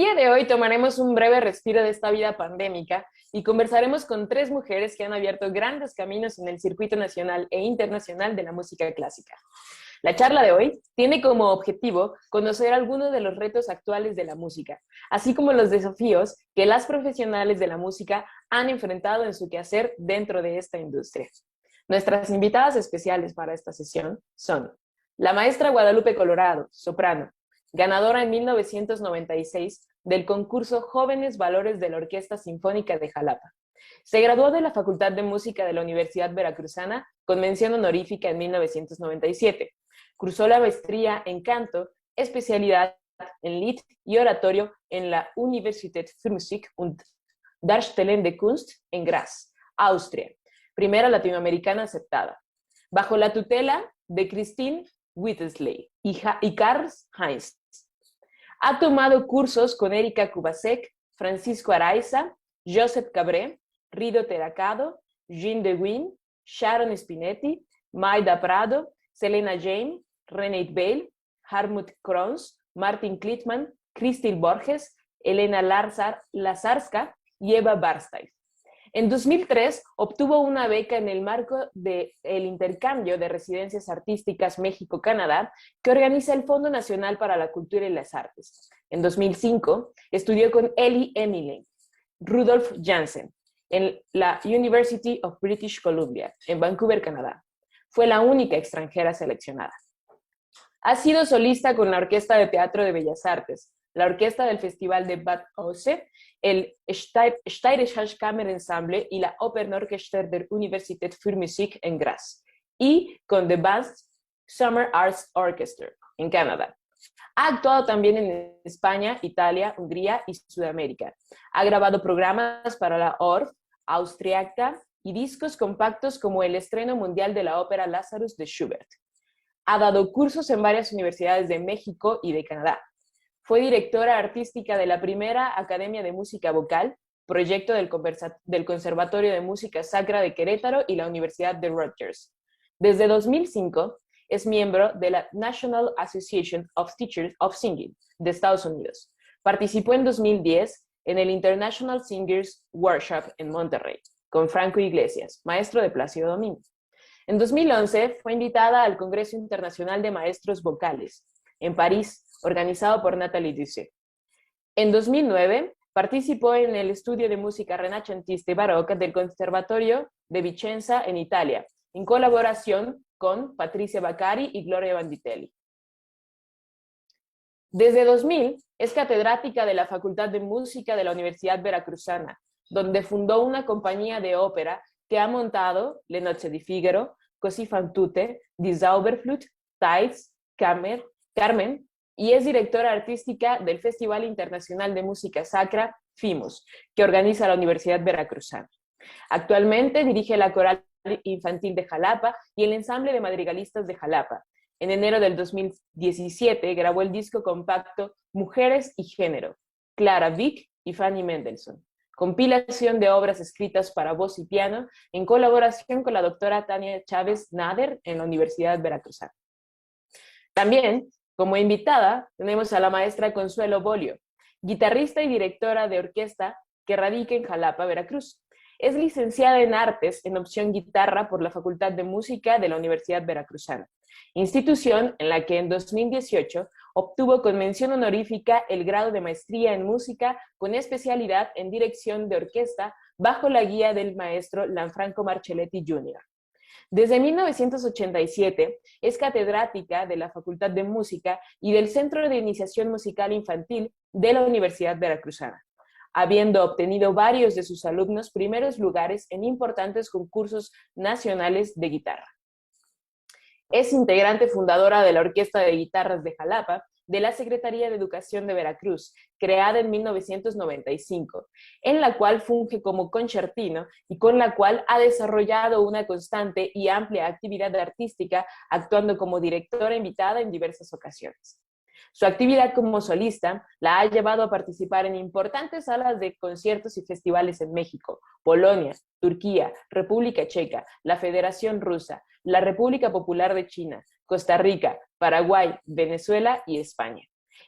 día de hoy tomaremos un breve respiro de esta vida pandémica y conversaremos con tres mujeres que han abierto grandes caminos en el circuito nacional e internacional de la música clásica. La charla de hoy tiene como objetivo conocer algunos de los retos actuales de la música, así como los desafíos que las profesionales de la música han enfrentado en su quehacer dentro de esta industria. Nuestras invitadas especiales para esta sesión son la maestra Guadalupe Colorado, soprano, ganadora en 1996 del concurso Jóvenes Valores de la Orquesta Sinfónica de Jalapa. Se graduó de la Facultad de Música de la Universidad Veracruzana con mención honorífica en 1997. Cursó la maestría en canto, especialidad en Lied y oratorio en la Universität für Musik und Darstellende Kunst en Graz, Austria, primera latinoamericana aceptada, bajo la tutela de Christine Whittlesey y Karl Heinz. Ha tomado cursos con Erika Kubasek, Francisco Araiza, Joseph Cabré, Rido Terracado, Jean de Win, Sharon Spinetti, Maida Prado, Selena James, Renate Bale, Hartmut Kronz, Martin Klitman, Cristil Borges, Elena Lazarska y Eva Barstein. En 2003 obtuvo una beca en el marco del intercambio de residencias artísticas México-Canadá que organiza el Fondo Nacional para la Cultura y las Artes. En 2005 estudió con Ellie Emile, Rudolf Jansen, en la University of British Columbia, en Vancouver, Canadá. Fue la única extranjera seleccionada. Ha sido solista con la Orquesta de Teatro de Bellas Artes, la Orquesta del Festival de Bad Aussee, el Steirisches Kammerensemble y la Opernorchester der Universität für Musik en Graz, y con The Vast Summer Arts Orchestra en Canadá. Ha actuado también en España, Italia, Hungría y Sudamérica. Ha grabado programas para la ORF, Austriaca y discos compactos como el estreno mundial de la ópera Lazarus de Schubert. Ha dado cursos en varias universidades de México y de Canadá. Fue directora artística de la primera Academia de Música Vocal, proyecto del Conservatorio de Música Sacra de Querétaro y la Universidad de Rutgers. Desde 2005 es miembro de la National Association of Teachers of Singing de Estados Unidos. Participó en 2010 en el International Singers Workshop en Monterrey, con Franco Iglesias, maestro de Plácido Domingo. En 2011 fue invitada al Congreso Internacional de Maestros Vocales, en París, organizado por Nathalie Doucet. En 2009 participó en el estudio de música renacentista y barroca del Conservatorio de Vicenza en Italia, en colaboración con Patricia Baccari y Gloria Banditelli. Desde 2000 es catedrática de la Facultad de Música de la Universidad Veracruzana, donde fundó una compañía de ópera que ha montado Le Nozze di Figaro, Così fan tutte, Die Zauberflut, Thais, Carmen, y es directora artística del Festival Internacional de Música Sacra, FIMUS, que organiza la Universidad Veracruzana. Actualmente dirige la Coral Infantil de Jalapa y el Ensamble de Madrigalistas de Jalapa. En enero del 2017 grabó el disco compacto Mujeres y Género, Clara Wieck y Fanny Mendelssohn, compilación de obras escritas para voz y piano en colaboración con la doctora Tania Chávez Nader en la Universidad Veracruzana. También, como invitada, tenemos a la maestra Consuelo Bolio, guitarrista y directora de orquesta que radica en Jalapa, Veracruz. Es licenciada en Artes en opción guitarra por la Facultad de Música de la Universidad Veracruzana, institución en la que en 2018 obtuvo con mención honorífica el grado de maestría en música con especialidad en dirección de orquesta bajo la guía del maestro Lanfranco Marcelletti Jr. Desde 1987 es catedrática de la Facultad de Música y del Centro de Iniciación Musical Infantil de la Universidad Veracruzana, habiendo obtenido varios de sus alumnos primeros lugares en importantes concursos nacionales de guitarra. Es integrante fundadora de la Orquesta de Guitarras de Jalapa, de la Secretaría de Educación de Veracruz, creada en 1995, en la cual funge como concertino y con la cual ha desarrollado una constante y amplia actividad artística, actuando como directora invitada en diversas ocasiones. Su actividad como solista la ha llevado a participar en importantes salas de conciertos y festivales en México, Polonia, Turquía, República Checa, la Federación Rusa, la República Popular de China, Costa Rica, Paraguay, Venezuela y España.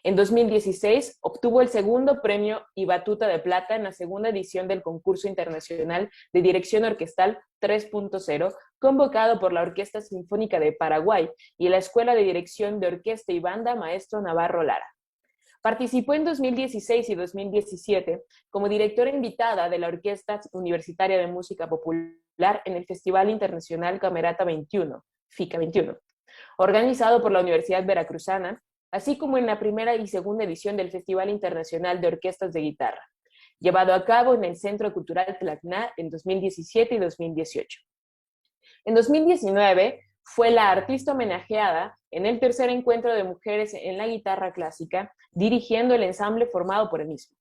En 2016 obtuvo el segundo premio y batuta de plata en la segunda edición del concurso internacional de dirección orquestal 3.0, convocado por la Orquesta Sinfónica de Paraguay y la Escuela de Dirección de Orquesta y Banda Maestro Navarro Lara. Participó en 2016 y 2017 como directora invitada de la Orquesta Universitaria de Música Popular en el Festival Internacional Camerata 21, FICA 21, organizado por la Universidad Veracruzana, así como en la primera y segunda edición del Festival Internacional de Orquestas de Guitarra, llevado a cabo en el Centro Cultural Tlacná en 2017 y 2018. En 2019 fue la artista homenajeada en el tercer encuentro de mujeres en la guitarra clásica, dirigiendo el ensamble formado por el mismo.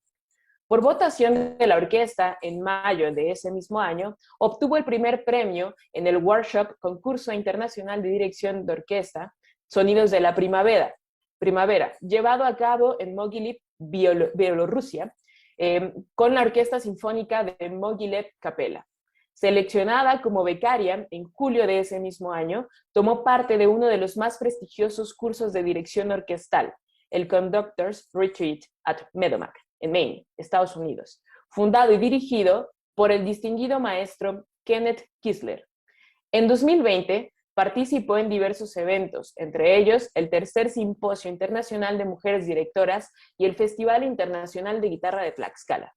Por votación de la orquesta, en mayo de ese mismo año, obtuvo el primer premio en el Workshop Concurso Internacional de Dirección de Orquesta, Sonidos de la Primavera, llevado a cabo en Mogilev, Bielorrusia, con la Orquesta Sinfónica de Mogilev Kapela. Seleccionada como becaria en julio de ese mismo año, tomó parte de uno de los más prestigiosos cursos de dirección orquestal, el Conductor's Retreat at Meadowmark, en Maine, Estados Unidos, fundado y dirigido por el distinguido maestro Kenneth Kisler. En 2020 participó en diversos eventos, entre ellos el tercer Simposio Internacional de Mujeres Directoras y el Festival Internacional de Guitarra de Tlaxcala.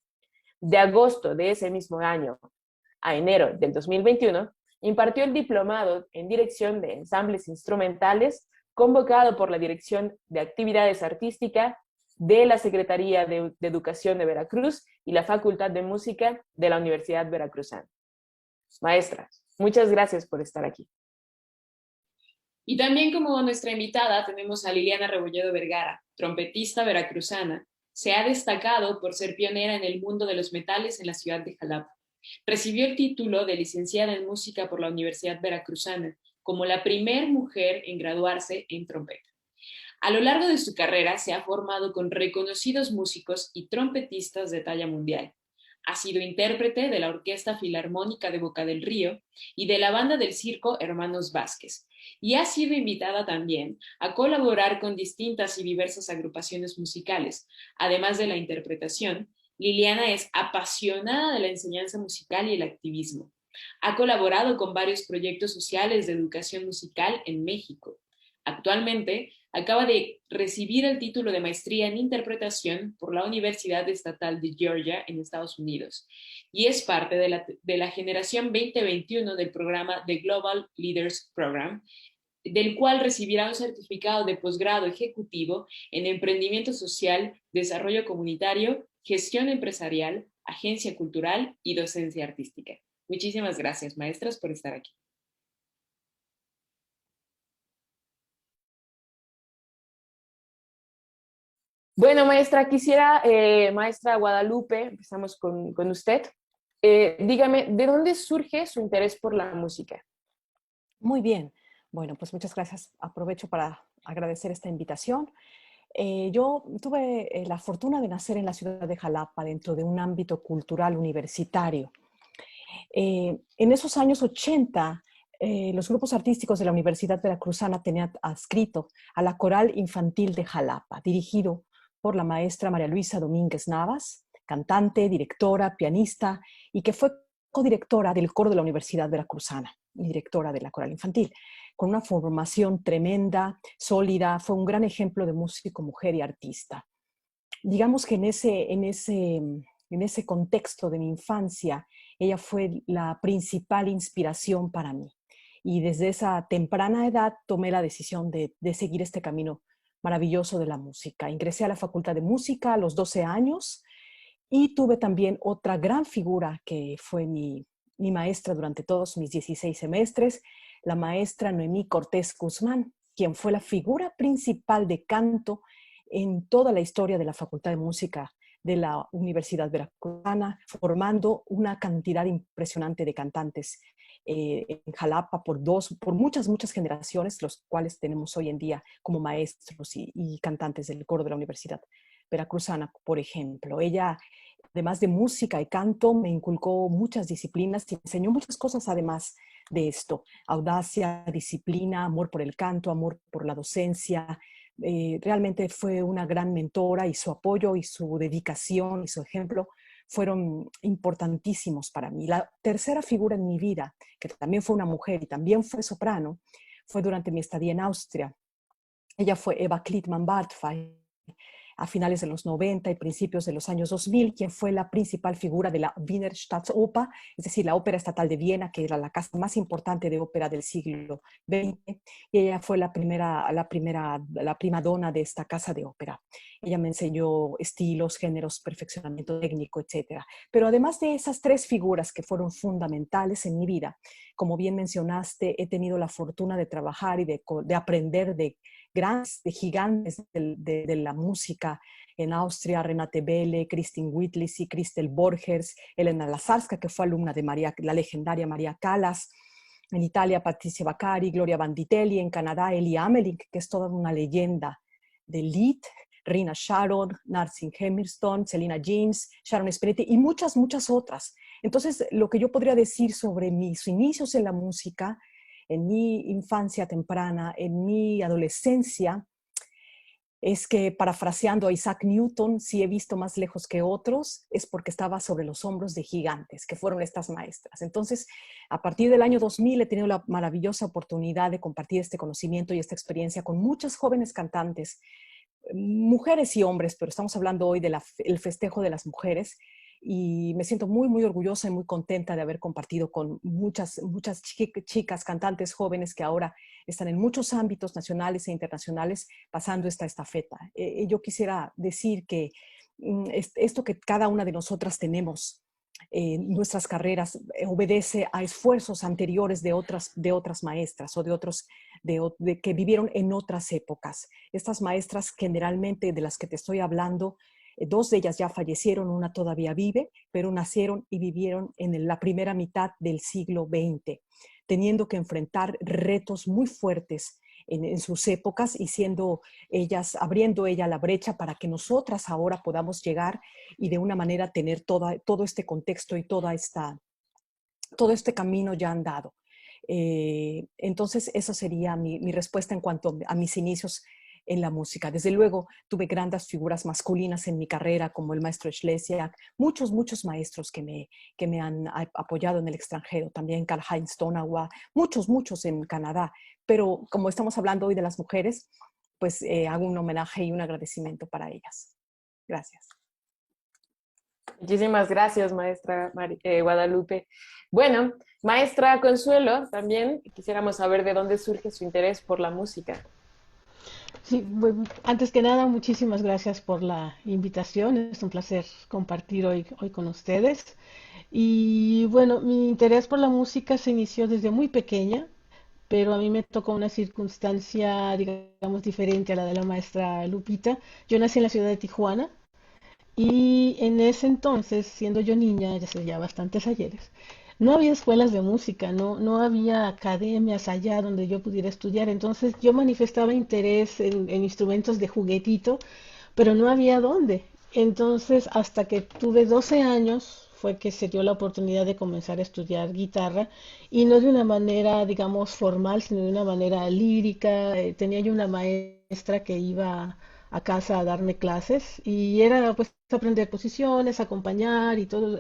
De agosto de ese mismo año a enero del 2021, impartió el diplomado en dirección de ensambles instrumentales, convocado por la Dirección de Actividades Artísticas de la Secretaría de Educación de Veracruz y la Facultad de Música de la Universidad Veracruzana. Maestra, muchas gracias por estar aquí. Y también como nuestra invitada tenemos a Liliana Rebolledo Vergara, trompetista veracruzana. Se ha destacado por ser pionera en el mundo de los metales en la ciudad de Jalapa. Recibió el título de licenciada en música por la Universidad Veracruzana, como la primer mujer en graduarse en trompeta. A lo largo de su carrera se ha formado con reconocidos músicos y trompetistas de talla mundial. Ha sido intérprete de la Orquesta Filarmónica de Boca del Río y de la banda del circo Hermanos Vázquez, y ha sido invitada también a colaborar con distintas y diversas agrupaciones musicales. Además de la interpretación, Liliana es apasionada de la enseñanza musical y el activismo. Ha colaborado con varios proyectos sociales de educación musical en México. Actualmente, acaba de recibir el título de maestría en interpretación por la Universidad Estatal de Georgia en Estados Unidos y es parte de la generación 2021 del programa The Global Leaders Program, del cual recibirá un certificado de posgrado ejecutivo en emprendimiento social, desarrollo comunitario, gestión empresarial, agencia cultural y docencia artística. Muchísimas gracias, maestras, por estar aquí. Bueno, maestra, quisiera, maestra Guadalupe, empezamos con usted. Dígame, ¿de dónde surge su interés por la música? Muy bien. Bueno, pues muchas gracias. Aprovecho para agradecer esta invitación. Yo tuve la fortuna de nacer en la ciudad de Jalapa, dentro de un ámbito cultural universitario. En esos años 80, los grupos artísticos de la Universidad Veracruzana tenían adscrito a la Coral Infantil de Jalapa, dirigido por la maestra María Luisa Domínguez Navas, cantante, directora, pianista, y que fue codirectora del coro de la Universidad Veracruzana y directora de la Coral Infantil, con una formación tremenda, sólida. Fue un gran ejemplo de músico, mujer y artista. Digamos que en ese contexto de mi infancia, ella fue la principal inspiración para mí. Y desde esa temprana edad tomé la decisión de seguir este camino maravilloso de la música. Ingresé a la Facultad de Música a los 12 años y tuve también otra gran figura que fue mi maestra durante todos mis 16 semestres, la maestra Noemí Cortés Guzmán, quien fue la figura principal de canto en toda la historia de la Facultad de Música de la Universidad Veracruzana, formando una cantidad impresionante de cantantes en Jalapa por muchas generaciones, los cuales tenemos hoy en día como maestros y cantantes del coro de la Universidad Veracruzana, por ejemplo. Ella, además de música y canto, me inculcó muchas disciplinas y enseñó muchas cosas además de esto: audacia, disciplina, amor por el canto, amor por la docencia, Realmente fue una gran mentora y su apoyo y su dedicación y su ejemplo fueron importantísimos para mí. La tercera figura en mi vida, que también fue una mujer y también fue soprano, fue durante mi estadía en Austria. Ella fue Eva Klitman-Bartfay, a finales de los 90 y principios de los años 2000, quien fue la principal figura de la Wiener Staatsoper, es decir, la Ópera Estatal de Viena, que era la casa más importante de ópera del siglo XX, y ella fue la prima donna de esta casa de ópera. Ella me enseñó estilos, géneros, perfeccionamiento técnico, etc. Pero además de esas tres figuras que fueron fundamentales en mi vida, como bien mencionaste, he tenido la fortuna de trabajar y de aprender de grandes, de gigantes de la música en Austria, Renate Belle, Kristin Wittlis y Christel Borgers, Elena Lazarska, que fue alumna de la legendaria María Callas, en Italia Patricia Baccari, Gloria Banditelli, en Canadá Elie Amelink, que es toda una leyenda del lead, Rina Sharon, Narsing Hemmingston, Selena James, Sharon Spinetti y muchas, muchas otras. Entonces, lo que yo podría decir sobre mis inicios en la música, en mi infancia temprana, en mi adolescencia, es que, parafraseando a Isaac Newton, si he visto más lejos que otros, es porque estaba sobre los hombros de gigantes, que fueron estas maestras. Entonces, a partir del año 2000 he tenido la maravillosa oportunidad de compartir este conocimiento y esta experiencia con muchas jóvenes cantantes, mujeres y hombres, pero estamos hablando hoy del festejo de las mujeres, y me siento muy, muy orgullosa y muy contenta de haber compartido con muchas, muchas chicas cantantes jóvenes que ahora están en muchos ámbitos nacionales e internacionales pasando esta estafeta. Yo quisiera decir que esto que cada una de nosotras tenemos en nuestras carreras obedece a esfuerzos anteriores de otras maestras o de otros que vivieron en otras épocas. Estas maestras generalmente de las que te estoy hablando, dos de ellas ya fallecieron, una todavía vive, pero nacieron y vivieron en la primera mitad del siglo XX, teniendo que enfrentar retos muy fuertes en sus épocas y abriendo ella la brecha para que nosotras ahora podamos llegar y de una manera tener todo este contexto y todo este camino ya andado. Entonces, esa sería mi respuesta en cuanto a mis inicios en la música. Desde luego, tuve grandes figuras masculinas en mi carrera, como el maestro Schlesiak, muchos, muchos maestros que me han apoyado en el extranjero, también Karl-Heinz Donauer, muchos, muchos en Canadá. Pero como estamos hablando hoy de las mujeres, pues hago un homenaje y un agradecimiento para ellas. Gracias. Muchísimas gracias, maestra Guadalupe. Bueno, maestra Consuelo, también quisiéramos saber de dónde surge su interés por la música. Sí, bueno, antes que nada, muchísimas gracias por la invitación. Es un placer compartir hoy con ustedes. Y bueno, mi interés por la música se inició desde muy pequeña, pero a mí me tocó una circunstancia, digamos, diferente a la de la maestra Lupita. Yo nací en la ciudad de Tijuana y en ese entonces, siendo yo niña, ya hace ya bastantes ayeres, no había escuelas de música, no había academias allá donde yo pudiera estudiar. Entonces yo manifestaba interés en instrumentos de juguetito, pero no había dónde. Entonces, hasta que tuve 12 años, fue que se dio la oportunidad de comenzar a estudiar guitarra y no de una manera, digamos, formal, sino de una manera lírica. Tenía yo una maestra que iba a casa a darme clases y era pues aprender posiciones, acompañar y todo.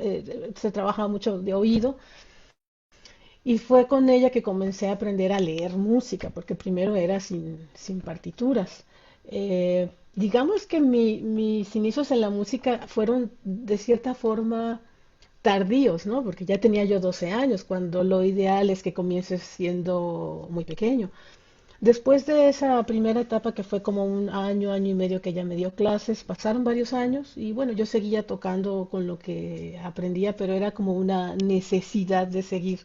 Se trabaja mucho de oído y fue con ella que comencé a aprender a leer música, porque primero era sin partituras. Digamos que mis inicios en la música fueron de cierta forma tardíos, ¿no? Porque ya tenía yo 12 años, cuando lo ideal es que comiences siendo muy pequeño. Después de esa primera etapa, que fue como un año, año y medio que ella me dio clases, pasaron varios años y bueno, yo seguía tocando con lo que aprendía, pero era como una necesidad de seguir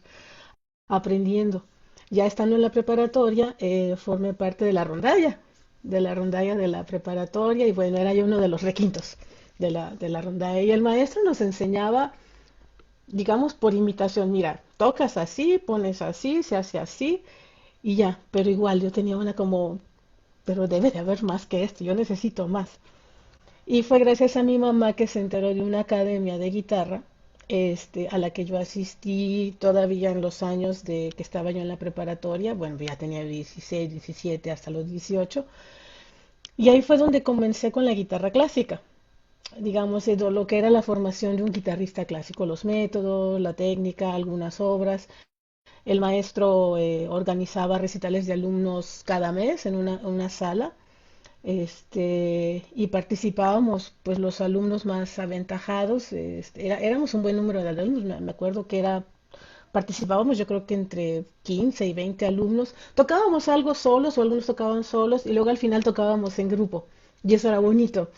aprendiendo. Ya estando en la preparatoria, formé parte de la rondalla de la preparatoria y bueno, era yo uno de los requintos de la rondalla. Y el maestro nos enseñaba, digamos, por imitación, mira, tocas así, pones así, se hace así y ya, pero igual yo tenía una como, pero debe de haber más que esto, yo necesito más. Y fue gracias a mi mamá que se enteró de una academia de guitarra, a la que yo asistí todavía en los años de que estaba yo en la preparatoria. Bueno, ya tenía 16, 17 hasta los 18. Y ahí fue donde comencé con la guitarra clásica, digamos, lo que era la formación de un guitarrista clásico, los métodos, la técnica, algunas obras. El maestro organizaba recitales de alumnos cada mes en una sala, y participábamos pues los alumnos más aventajados, éramos un buen número de alumnos, me acuerdo que participábamos yo creo que entre 15 y 20 alumnos, tocábamos algo solos o algunos tocaban solos y luego al final tocábamos en grupo y eso era bonito,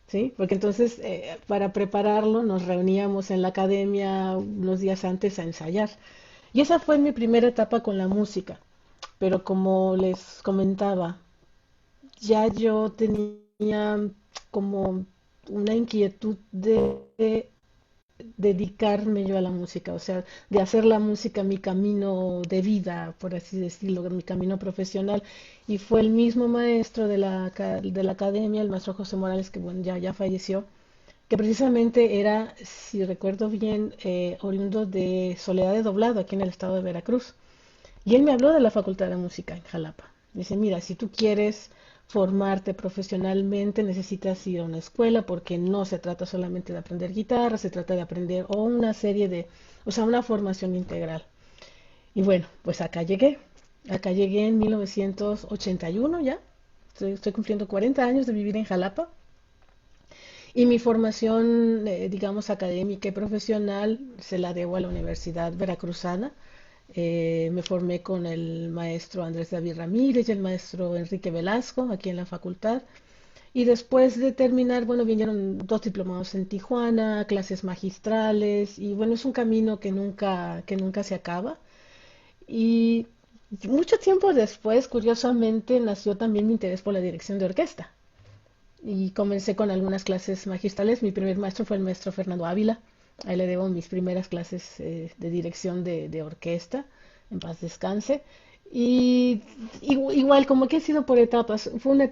¿sí? Porque entonces para prepararlo nos reuníamos en la academia unos días antes a ensayar. Y esa fue mi primera etapa con la música, pero como les comentaba, ya yo tenía como una inquietud de dedicarme yo a la música, o sea, de hacer la música mi camino de vida, por así decirlo, mi camino profesional. Y fue el mismo maestro de la academia, el maestro José Morales, que bueno, ya falleció, que precisamente era, si recuerdo bien, oriundo de Soledad de Doblado, aquí en el estado de Veracruz. Y él me habló de la Facultad de Música en Jalapa. Dice, mira, si tú quieres formarte profesionalmente, necesitas ir a una escuela porque no se trata solamente de aprender guitarra, se trata de aprender o una serie de, o sea, una formación integral. Y bueno, pues acá llegué. Acá llegué en 1981 ya. Estoy cumpliendo 40 años de vivir en Jalapa. Y mi formación, digamos, académica y profesional se la debo a la Universidad Veracruzana. Me formé con el maestro Andrés David Ramírez y el maestro Enrique Velasco aquí en la facultad. Y después de terminar, bueno, vinieron 2 diplomados en Tijuana, clases magistrales, y bueno, es un camino que nunca se acaba. Y mucho tiempo después, curiosamente, nació también mi interés por la dirección de orquesta. Y comencé con algunas clases magistrales. Mi primer maestro fue el maestro Fernando Ávila. A él le debo mis primeras clases de dirección de orquesta. En paz descanse. Y igual, como que ha sido por etapas. Fue una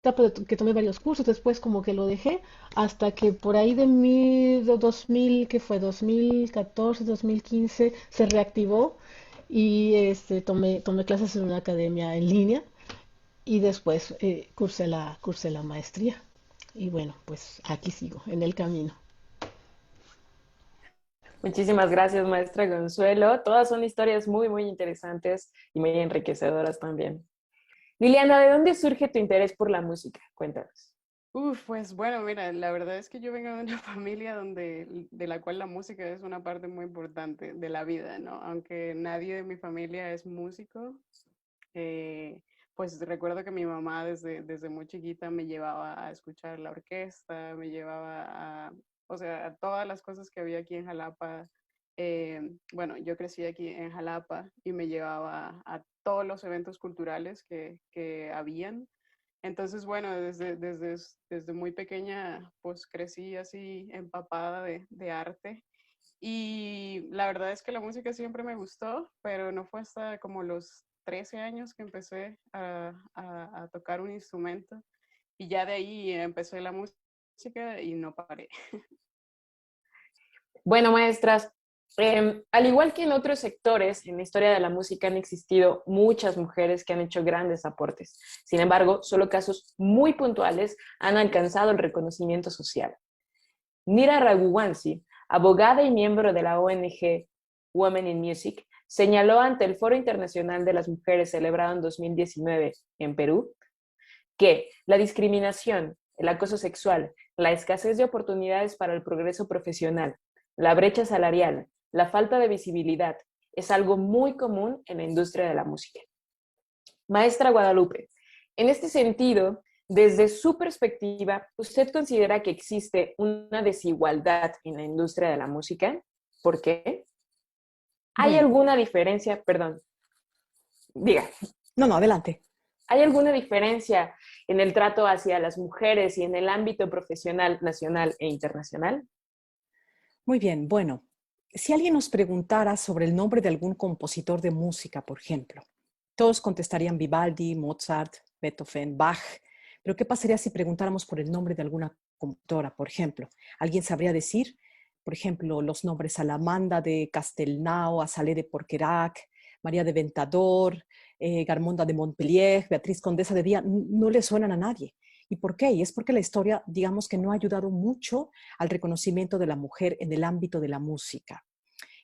etapa que tomé varios cursos, después como que lo dejé, hasta que por ahí de 2000, que fue 2014, 2015, se reactivó y tomé clases en una academia en línea y después cursé la maestría. Y bueno, pues aquí sigo, en el camino. Muchísimas gracias, maestra Consuelo. Todas son historias muy, muy interesantes y muy enriquecedoras también. Liliana, ¿de dónde surge tu interés por la música? Cuéntanos. Pues bueno, mira, la verdad es que yo vengo de una familia de la cual la música es una parte muy importante de la vida, ¿no? Aunque nadie de mi familia es músico, eh, pues recuerdo que mi mamá desde muy chiquita me llevaba a escuchar la orquesta, me llevaba o sea, a todas las cosas que había aquí en Jalapa. Bueno, yo crecí aquí en Jalapa y me llevaba a todos los eventos culturales que habían. Entonces, bueno, desde muy pequeña, pues crecí así empapada de arte. Y la verdad es que la música siempre me gustó, pero no fue hasta como los 13 años que empecé a tocar un instrumento. Y ya de ahí empecé la música y no paré. Bueno, maestras, al igual que en otros sectores, en la historia de la música han existido muchas mujeres que han hecho grandes aportes. Sin embargo, solo casos muy puntuales han alcanzado el reconocimiento social. Nira Raghuvanshi, abogada y miembro de la ONG Women in Music, señaló ante el Foro Internacional de las Mujeres celebrado en 2019 en Perú que la discriminación, el acoso sexual, la escasez de oportunidades para el progreso profesional, la brecha salarial, la falta de visibilidad, es algo muy común en la industria de la música. Maestra Guadalupe, en este sentido, desde su perspectiva, ¿usted considera que existe una desigualdad en la industria de la música? ¿Por qué? ¿Hay Bueno, alguna diferencia? Perdón, diga. no, no, adelante. ¿Hay alguna diferencia en el trato hacia las mujeres y en el ámbito profesional nacional e internacional? Muy bien, bueno, si alguien nos preguntara sobre el nombre de algún compositor de música, por ejemplo, todos contestarían Vivaldi, Mozart, Beethoven, Bach, pero ¿qué pasaría si preguntáramos por el nombre de alguna compositora, por ejemplo? ¿Alguien sabría decir, por ejemplo, los nombres Alamanda de Castelnau, Azalea de Porquerac, María de Ventador, Garmonda de Montpellier, Beatriz Condesa de Día? No le suenan a nadie. ¿Y por qué? Y es porque la historia, digamos que no ha ayudado mucho al reconocimiento de la mujer en el ámbito de la música.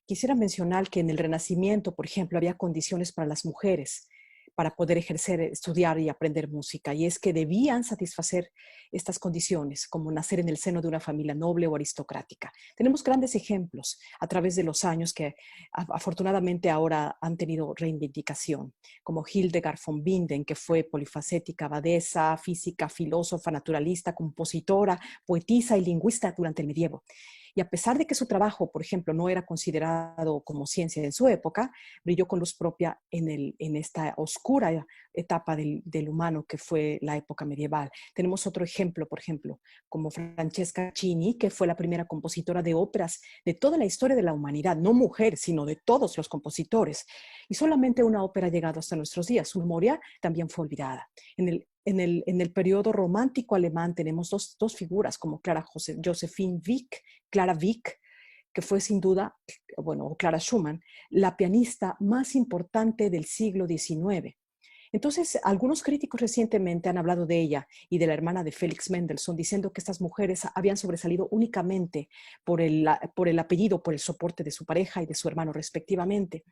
Quisiera mencionar que en el Renacimiento, por ejemplo, había condiciones para las mujeres para poder ejercer, estudiar y aprender música. Y es que debían satisfacer estas condiciones, como nacer en el seno de una familia noble o aristocrática. Tenemos grandes ejemplos a través de los años que afortunadamente ahora han tenido reivindicación, como Hildegard von Bingen, que fue polifacética, abadesa, física, filósofa, naturalista, compositora, poetisa y lingüista durante el medievo. Y a pesar de que su trabajo, por ejemplo, no era considerado como ciencia en su época, brilló con luz propia en esta oscura etapa del humano que fue la época medieval. Tenemos otro ejemplo, por ejemplo, como Francesca Chini, que fue la primera compositora de óperas de toda la historia de la humanidad, no mujer, sino de todos los compositores. Y solamente una ópera ha llegado hasta nuestros días. Su memoria también fue olvidada. En el periodo romántico alemán tenemos dos figuras como Josephine Wieck, Clara Wieck, que fue sin duda, bueno, o Clara Schumann, la pianista más importante del siglo XIX. Entonces, algunos críticos recientemente han hablado de ella y de la hermana de Félix Mendelssohn, diciendo que estas mujeres habían sobresalido únicamente por el apellido, por el soporte de su pareja y de su hermano respectivamente.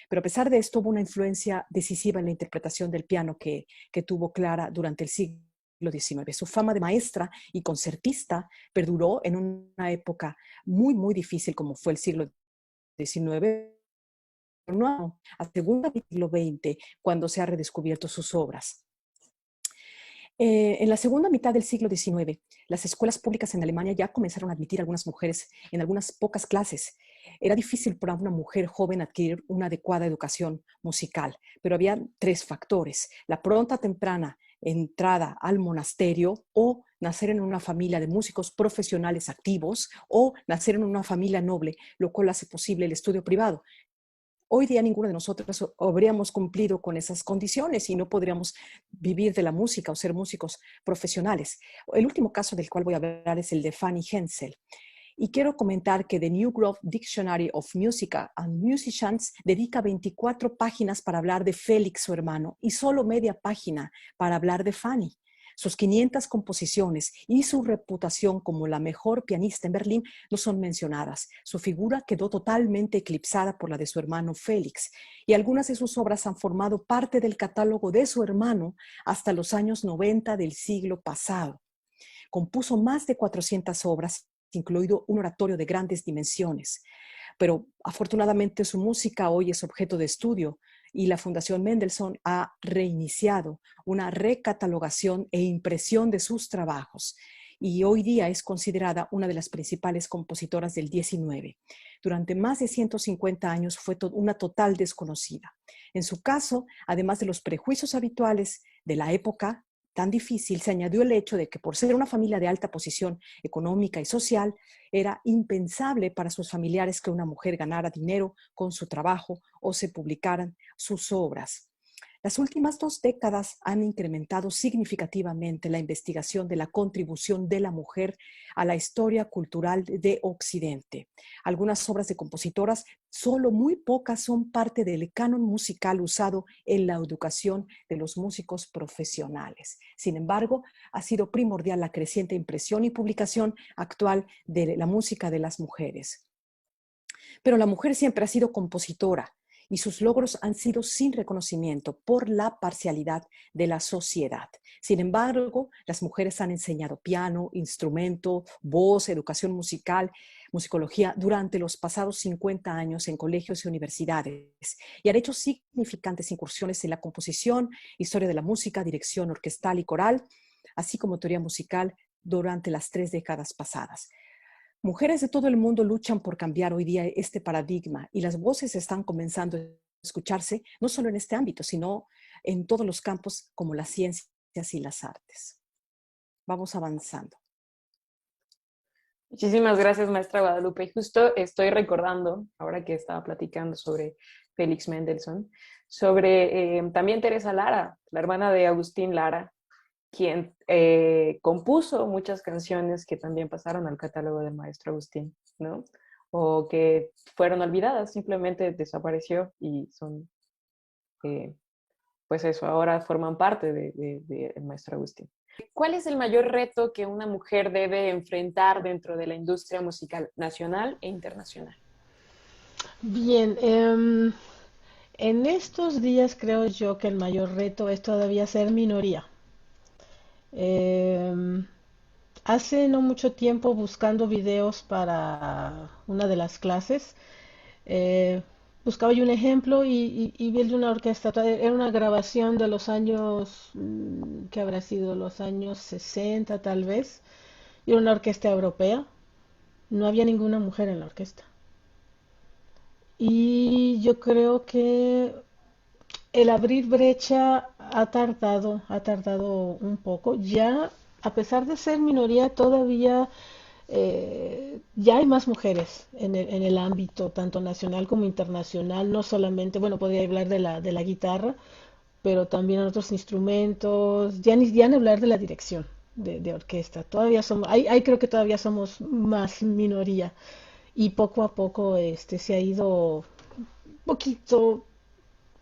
Pero a pesar de esto, hubo una influencia decisiva en la interpretación del piano que tuvo Clara durante el siglo XIX. Su fama de maestra y concertista perduró en una época muy, muy difícil como fue el siglo XIX, no, a segunda del siglo XX, cuando se han redescubierto sus obras. En la segunda mitad del siglo XIX, las escuelas públicas en Alemania ya comenzaron a admitir a algunas mujeres en algunas pocas clases. Era difícil para una mujer joven adquirir una adecuada educación musical, pero había tres factores: la pronta temprana entrada al monasterio, o nacer en una familia de músicos profesionales activos, o nacer en una familia noble, lo cual hace posible el estudio privado. Hoy día ninguno de nosotros habríamos cumplido con esas condiciones y no podríamos vivir de la música o ser músicos profesionales. El último caso del cual voy a hablar es el de Fanny Hensel. Y quiero comentar que The New Grove Dictionary of Music and Musicians dedica 24 páginas para hablar de Félix, su hermano, y solo media página para hablar de Fanny. Sus 500 composiciones y su reputación como la mejor pianista en Berlín no son mencionadas. Su figura quedó totalmente eclipsada por la de su hermano Félix, y algunas de sus obras han formado parte del catálogo de su hermano hasta los años 90 del siglo pasado. Compuso más de 400 obras, incluido un oratorio de grandes dimensiones. Pero afortunadamente su música hoy es objeto de estudio, y la Fundación Mendelssohn ha reiniciado una recatalogación e impresión de sus trabajos, y hoy día es considerada una de las principales compositoras del XIX. Durante más de 150 años fue una total desconocida. En su caso, además de los prejuicios habituales de la época tan difícil, se añadió el hecho de que, por ser una familia de alta posición económica y social, era impensable para sus familiares que una mujer ganara dinero con su trabajo o se publicaran sus obras. Las últimas 2 décadas han incrementado significativamente la investigación de la contribución de la mujer a la historia cultural de Occidente. Algunas obras de compositoras, solo muy pocas, son parte del canon musical usado en la educación de los músicos profesionales. Sin embargo, ha sido primordial la creciente impresión y publicación actual de la música de las mujeres. Pero la mujer siempre ha sido compositora, y sus logros han sido sin reconocimiento por la parcialidad de la sociedad. Sin embargo, las mujeres han enseñado piano, instrumento, voz, educación musical, musicología durante los pasados 50 años en colegios y universidades, y han hecho significantes incursiones en la composición, historia de la música, dirección orquestal y coral, así como teoría musical durante las 3 décadas pasadas. Mujeres de todo el mundo luchan por cambiar hoy día este paradigma, y las voces están comenzando a escucharse no solo en este ámbito, sino en todos los campos como las ciencias y las artes. Vamos avanzando. Muchísimas gracias, maestra Guadalupe. Y justo estoy recordando, ahora que estaba platicando sobre Félix Mendelssohn, sobre también Teresa Lara, la hermana de Agustín Lara, quien compuso muchas canciones que también pasaron al catálogo del maestro Agustín, ¿no? O que fueron olvidadas, simplemente desapareció y son, pues eso, ahora forman parte del maestro Agustín. ¿Cuál es el mayor reto que una mujer debe enfrentar dentro de la industria musical nacional e internacional? Bien, en estos días creo yo que el mayor reto es todavía ser minoría. Em, Hace no mucho tiempo buscando videos para una de las clases, eh, buscaba yo un ejemplo y vi el de una orquesta. Era una grabación de los años, ¿qué habrá sido? Los años 60 tal vez. Y era una orquesta europea. No había ninguna mujer en la orquesta. Y yo creo que el abrir brecha ha tardado un poco. Ya, a pesar de ser minoría, todavía ya hay más mujeres en el ámbito tanto nacional como internacional, no solamente, bueno, podría hablar de la guitarra, pero también en otros instrumentos, ya ni hablar de la dirección de orquesta. Todavía somos, ahí creo que todavía somos más minoría y poco a poco se ha ido un poquito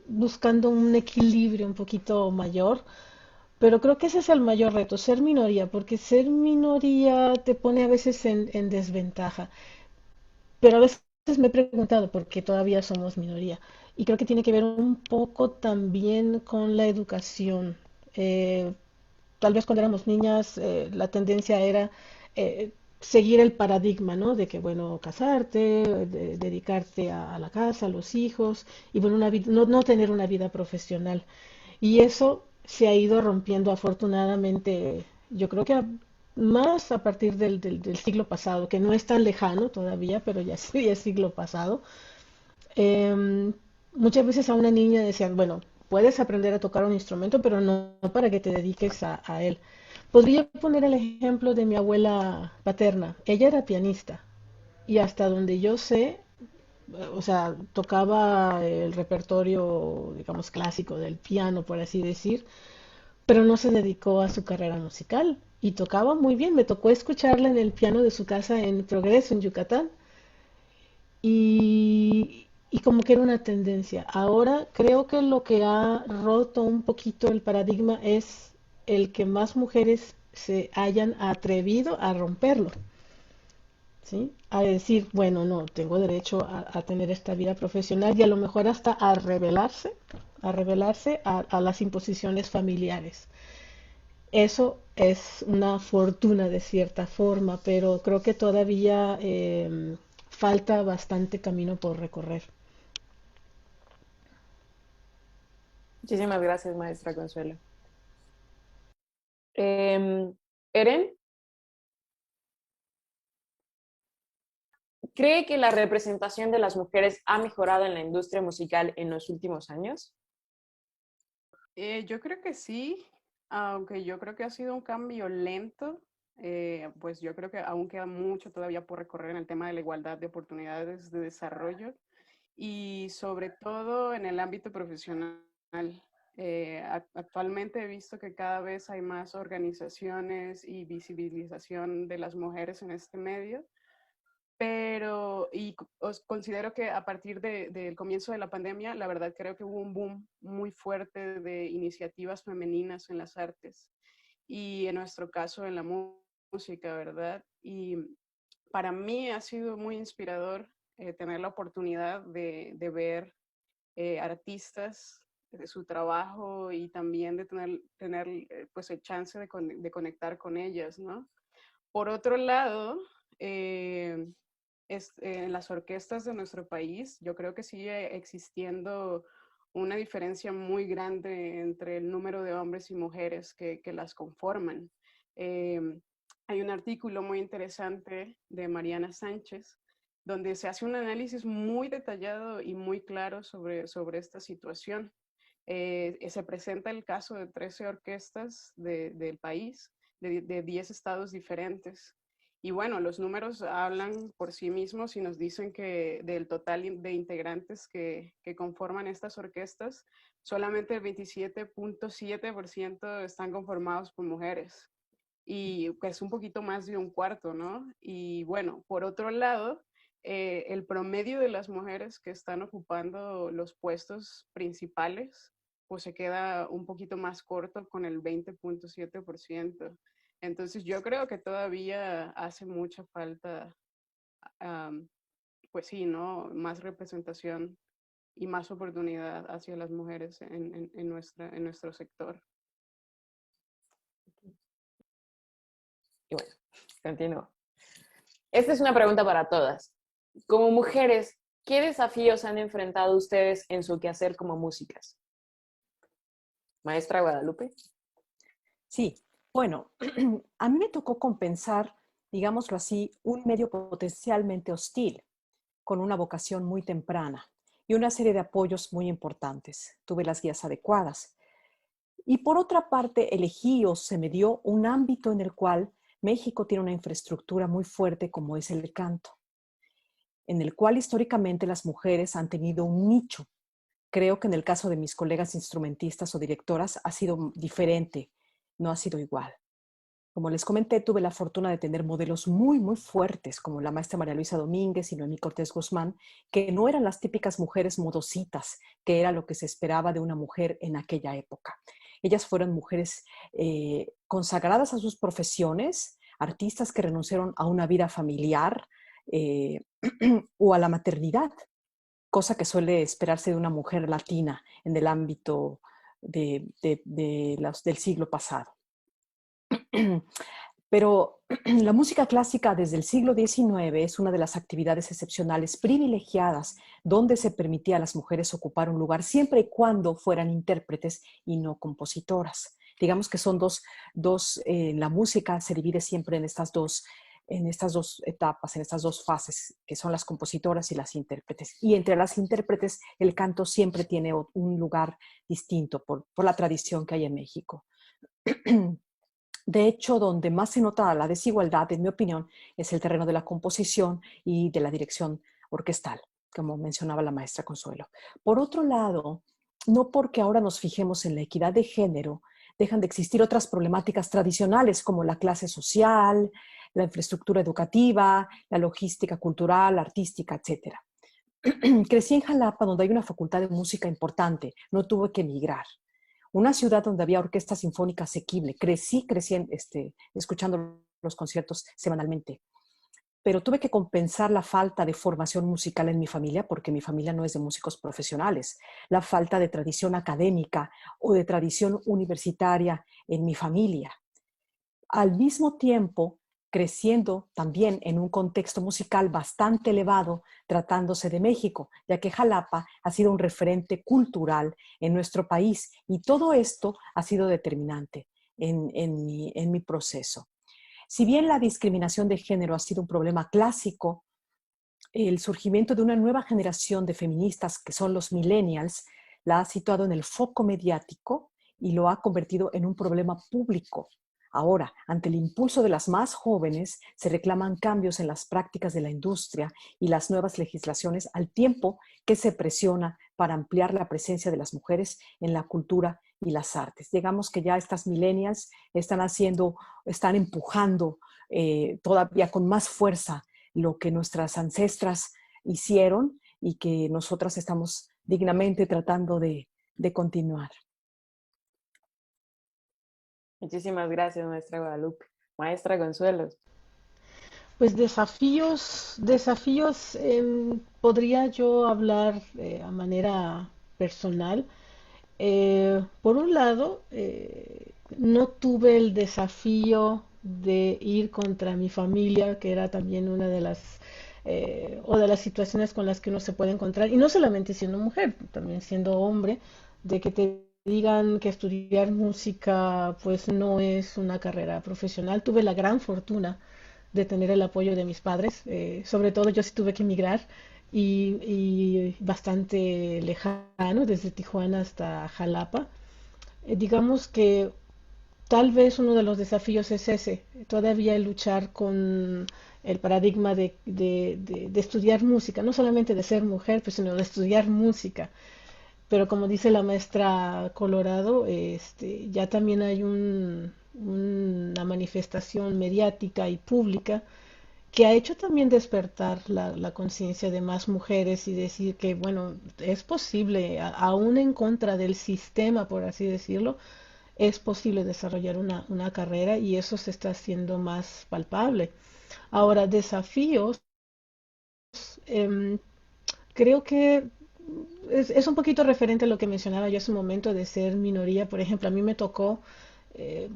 buscando un equilibrio un poquito mayor, pero creo que ese es el mayor reto, ser minoría, porque ser minoría te pone a veces en desventaja. Pero a veces me he preguntado por qué todavía somos minoría. Y creo que tiene que ver un poco también con la educación. Eh, Tal vez cuando éramos niñas la tendencia era eh, seguir el paradigma, ¿no? De que, bueno, casarte, dedicarte a la casa, a los hijos, y bueno, no tener una vida profesional. Y eso se ha ido rompiendo afortunadamente, yo creo que más a partir del siglo pasado, que no es tan lejano todavía, pero ya sí es siglo pasado. Em, Muchas veces a una niña decían, bueno, puedes aprender a tocar un instrumento, pero no para que te dediques a él. Podría poner el ejemplo de mi abuela paterna. Ella era pianista y hasta donde yo sé, o sea, tocaba el repertorio, digamos, clásico del piano, por así decir, pero no se dedicó a su carrera musical y tocaba muy bien. Me tocó escucharla en el piano de su casa en Progreso, en Yucatán, y como que era una tendencia. Ahora creo que lo que ha roto un poquito el paradigma es el que más mujeres se hayan atrevido a romperlo. ¿Sí? A decir, bueno, no, tengo derecho a tener esta vida profesional y a lo mejor hasta a rebelarse a las imposiciones familiares. Eso es una fortuna de cierta forma, pero creo que todavía falta bastante camino por recorrer. Muchísimas gracias, maestra Consuelo. Eren, ¿cree que la representación de las mujeres ha mejorado en la industria musical en los últimos años? Yo creo que sí, aunque yo creo que ha sido un cambio lento, pues yo creo que aún queda mucho todavía por recorrer en el tema de la igualdad de oportunidades de desarrollo y sobre todo en el ámbito profesional. Actualmente he visto que cada vez hay más organizaciones y visibilización de las mujeres en este medio, pero os considero que a partir del comienzo de la pandemia, la verdad creo que hubo un boom muy fuerte de iniciativas femeninas en las artes y en nuestro caso en la música, ¿verdad? Y para mí ha sido muy inspirador tener la oportunidad de ver artistas de su trabajo y también de tener pues el chance de conectar con ellas, ¿no? Por otro lado, eh, en las orquestas de nuestro país, yo creo que sigue existiendo una diferencia muy grande entre el número de hombres y mujeres que las conforman. Eh, Hay un artículo muy interesante de Mariana Sánchez donde se hace un análisis muy detallado y muy claro sobre esta situación. Se presenta el caso de 13 orquestas del país, de 10 estados diferentes. Y bueno, los números hablan por sí mismos y nos dicen que del total de integrantes que conforman estas orquestas, solamente el 27.7% están conformados por mujeres. Y es un poquito más de un cuarto, ¿no? Y bueno, por otro lado, el promedio de las mujeres que están ocupando los puestos principales pues se queda un poquito más corto con el 20.7%. Entonces yo creo que todavía hace mucha falta, pues sí, ¿no? Más representación y más oportunidad hacia las mujeres en nuestro sector. Y bueno, continúo. Esta es una pregunta para todas. Como mujeres, ¿qué desafíos han enfrentado ustedes en su quehacer como músicas? Maestra Guadalupe. Sí, bueno, a mí me tocó compensar, digámoslo así, un medio potencialmente hostil con una vocación muy temprana y una serie de apoyos muy importantes. Tuve las guías adecuadas. Y por otra parte, elegí o se me dio un ámbito en el cual México tiene una infraestructura muy fuerte como es el canto, en el cual históricamente las mujeres han tenido un nicho. Creo que en el caso de mis colegas instrumentistas o directoras ha sido diferente, no ha sido igual. Como les comenté, tuve la fortuna de tener modelos muy, muy fuertes, como la maestra María Luisa Domínguez y Noemí Cortés Guzmán, que no eran las típicas mujeres modositas, que era lo que se esperaba de una mujer en aquella época. Ellas fueron mujeres consagradas a sus profesiones, artistas que renunciaron a una vida familiar eh, o a la maternidad, cosa que suele esperarse de una mujer latina en el ámbito del siglo pasado. Pero la música clásica desde el siglo XIX es una de las actividades excepcionales privilegiadas donde se permitía a las mujeres ocupar un lugar siempre y cuando fueran intérpretes y no compositoras. Digamos que son la música se divide siempre en estas dos etapas, en estas dos fases, que son las compositoras y las intérpretes. Y entre las intérpretes, el canto siempre tiene un lugar distinto por la tradición que hay en México. De hecho, donde más se nota la desigualdad, en mi opinión, es el terreno de la composición y de la dirección orquestal, como mencionaba la maestra Consuelo. Por otro lado, no porque ahora nos fijemos en la equidad de género, dejan de existir otras problemáticas tradicionales como la clase social, la infraestructura educativa, la logística cultural, artística, etc. Crecí en Jalapa, donde hay una facultad de música importante, no tuve que emigrar. Una ciudad donde había orquesta sinfónica asequible. Crecí escuchando los conciertos semanalmente. Pero tuve que compensar la falta de formación musical en mi familia, porque mi familia no es de músicos profesionales, la falta de tradición académica o de tradición universitaria en mi familia. Al mismo tiempo, creciendo también en un contexto musical bastante elevado, tratándose de México, ya que Jalapa ha sido un referente cultural en nuestro país y todo esto ha sido determinante en mi proceso. Si bien la discriminación de género ha sido un problema clásico, el surgimiento de una nueva generación de feministas, que son los millennials, la ha situado en el foco mediático y lo ha convertido en un problema público. Ahora, ante el impulso de las más jóvenes, se reclaman cambios en las prácticas de la industria y las nuevas legislaciones al tiempo que se presiona para ampliar la presencia de las mujeres en la cultura y las artes. Digamos que ya estas millennials están empujando todavía con más fuerza lo que nuestras ancestras hicieron y que nosotras estamos dignamente tratando de continuar. Muchísimas gracias, maestra Guadalupe. Maestra Consuelo. Pues desafíos, podría yo hablar a manera personal. Por un lado, no tuve el desafío de ir contra mi familia, que era también una de o de las situaciones con las que uno se puede encontrar, y no solamente siendo mujer, también siendo hombre, de que te digan que estudiar música pues no es una carrera profesional. Tuve la gran fortuna de tener el apoyo de mis padres, sobre todo yo sí tuve que emigrar y bastante lejano, desde Tijuana hasta Jalapa. Digamos que tal vez uno de los desafíos es ese, todavía el luchar con el paradigma de estudiar música, no solamente de ser mujer, pues, sino de estudiar música. Pero como dice la maestra Colorado, ya también hay una manifestación mediática y pública que ha hecho también despertar la conciencia de más mujeres y decir que, bueno, es posible, aún en contra del sistema, por así decirlo, es posible desarrollar una carrera y eso se está haciendo más palpable. Ahora, desafíos, em, creo que es un poquito referente a lo que mencionaba yo hace un momento de ser minoría. Por ejemplo, a mí me tocó eh,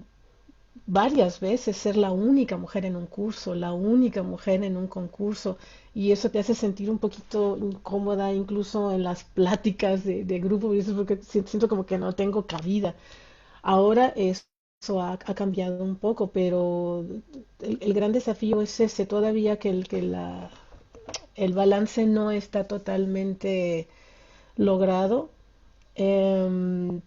varias veces ser la única mujer en un curso, la única mujer en un concurso, y eso te hace sentir un poquito incómoda incluso en las pláticas de grupo, y eso es porque siento como que no tengo cabida. Ahora eso ha cambiado un poco, pero el gran desafío es ese, todavía que el balance no está totalmente logrado. Em,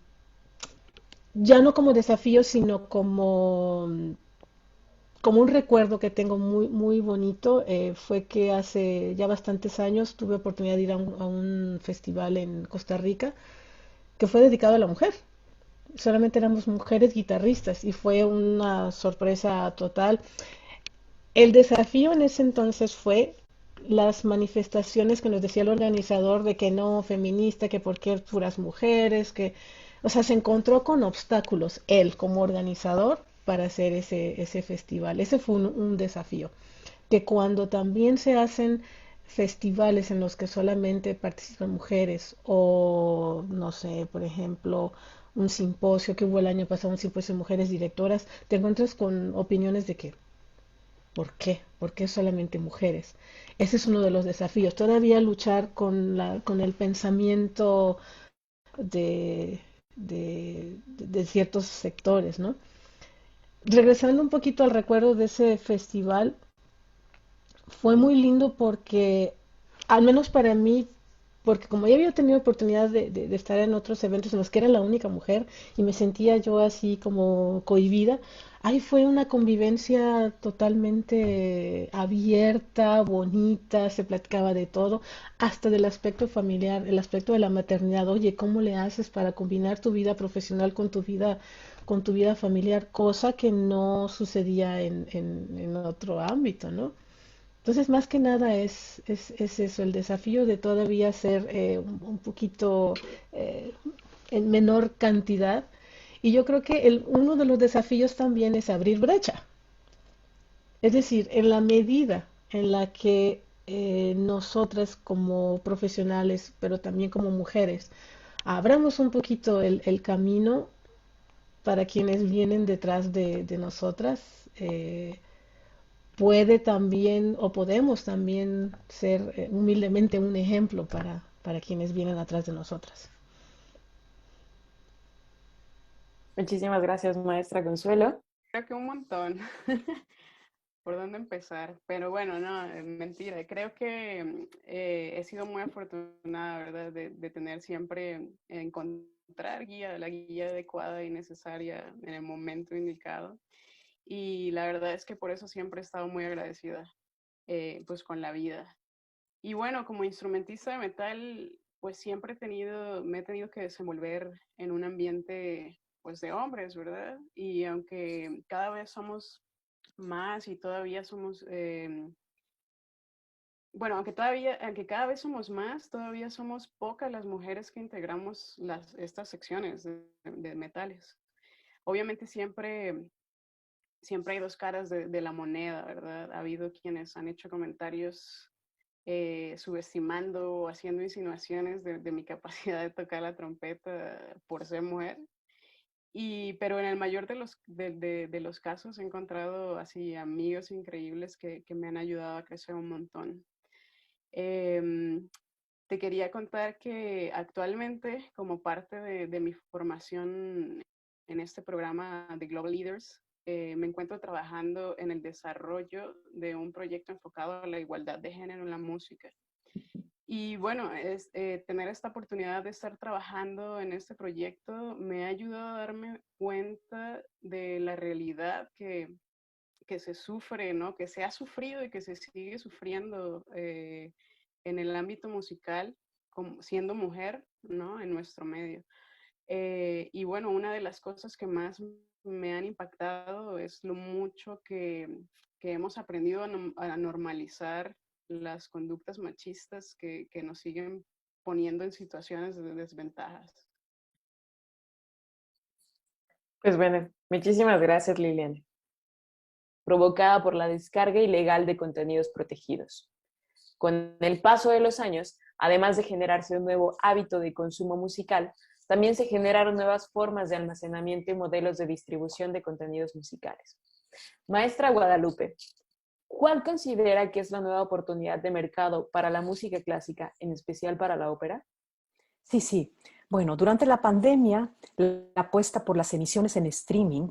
ya no como desafío, sino como un recuerdo que tengo muy, muy bonito, fue que hace ya bastantes años tuve oportunidad de ir a un festival en Costa Rica que fue dedicado a la mujer. Solamente éramos mujeres guitarristas y fue una sorpresa total. El desafío en ese entonces fue las manifestaciones que nos decía el organizador de que no feminista, que por qué puras mujeres, que, o sea, se encontró con obstáculos él como organizador para hacer ese festival. Ese fue un desafío. Que cuando también se hacen festivales en los que solamente participan mujeres o, no sé, por ejemplo, un simposio que hubo el año pasado, un simposio de mujeres directoras, te encuentras con opiniones de que ¿por qué? ¿Por qué solamente mujeres? Ese es uno de los desafíos. Todavía luchar con el pensamiento de, de ciertos sectores, ¿no? Regresando un poquito al recuerdo de ese festival, fue muy lindo porque, al menos para mí, porque como ya había tenido oportunidad de estar en otros eventos en los que era la única mujer y me sentía yo así como cohibida, ahí fue una convivencia totalmente abierta, bonita, se platicaba de todo, hasta del aspecto familiar, el aspecto de la maternidad. Oye, ¿cómo le haces para combinar tu vida profesional con tu vida familiar? Cosa que no sucedía en otro ámbito, ¿no? Entonces, más que nada es eso, el desafío de todavía ser un poquito eh, en menor cantidad. Y yo creo que uno de los desafíos también es abrir brecha. Es decir, en la medida en la que nosotras como profesionales, pero también como mujeres, abramos un poquito el camino para quienes vienen detrás de nosotras, puede también o podemos también ser humildemente un ejemplo para quienes vienen atrás de nosotras. Muchísimas gracias, maestra Consuelo. Creo que un montón. ¿Por dónde empezar? Pero bueno, no, mentira. Creo que he sido muy afortunada, ¿verdad? De tener siempre, encontrar guía, la guía adecuada y necesaria en el momento indicado. Y la verdad es que por eso siempre he estado muy agradecida, pues con la vida. Y bueno, como instrumentista de metal, pues siempre me he tenido que desenvolver en un ambiente, pues de hombres, ¿verdad? Y aunque cada vez somos más y todavía somos, bueno, aunque cada vez somos más, todavía somos pocas las mujeres que integramos estas secciones de metales. Obviamente siempre hay dos caras de la moneda, ¿verdad? Ha habido quienes han hecho comentarios subestimando o haciendo insinuaciones de mi capacidad de tocar la trompeta por ser mujer. Pero en el mayor de los casos he encontrado así amigos increíbles que me han ayudado a crecer un montón. Em, Te quería contar que actualmente, como parte de mi formación en este programa de Global Leaders, me encuentro trabajando en el desarrollo de un proyecto enfocado a la igualdad de género en la música. Y bueno, tener esta oportunidad de estar trabajando en este proyecto me ha ayudado a darme cuenta de la realidad que se sufre, ¿no? Que se ha sufrido y que se sigue sufriendo en el ámbito musical, como, siendo mujer, ¿no? En nuestro medio. Y bueno, una de las cosas que más me han impactado es lo mucho que hemos aprendido a normalizar las conductas machistas que nos siguen poniendo en situaciones de desventajas. Pues bueno, muchísimas gracias, Liliana. Provocada por la descarga ilegal de contenidos protegidos. Con el paso de los años, además de generarse un nuevo hábito de consumo musical, también se generaron nuevas formas de almacenamiento y modelos de distribución de contenidos musicales. Maestra Guadalupe, ¿cuál considera que es la nueva oportunidad de mercado para la música clásica, en especial para la ópera? Sí, sí. Bueno, durante la pandemia, la apuesta por las emisiones en streaming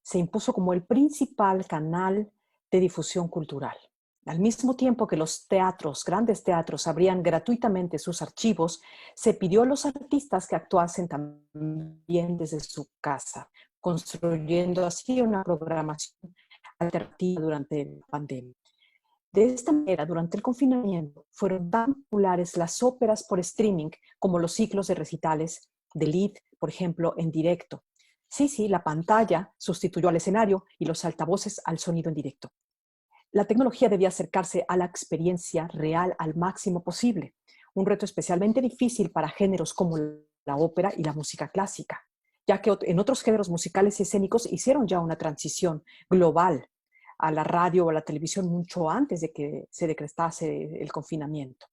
se impuso como el principal canal de difusión cultural. Al mismo tiempo que los teatros, grandes teatros, abrían gratuitamente sus archivos, se pidió a los artistas que actuasen también desde su casa, construyendo así una programación alternativa durante la pandemia. De esta manera, durante el confinamiento, fueron tan populares las óperas por streaming como los ciclos de recitales de Lied, por ejemplo, en directo. Sí, sí, la pantalla sustituyó al escenario y los altavoces al sonido en directo. La tecnología debía acercarse a la experiencia real al máximo posible, un reto especialmente difícil para géneros como la ópera y la música clásica, ya que en otros géneros musicales y escénicos hicieron ya una transición global a la radio o a la televisión mucho antes de que se decretase el confinamiento.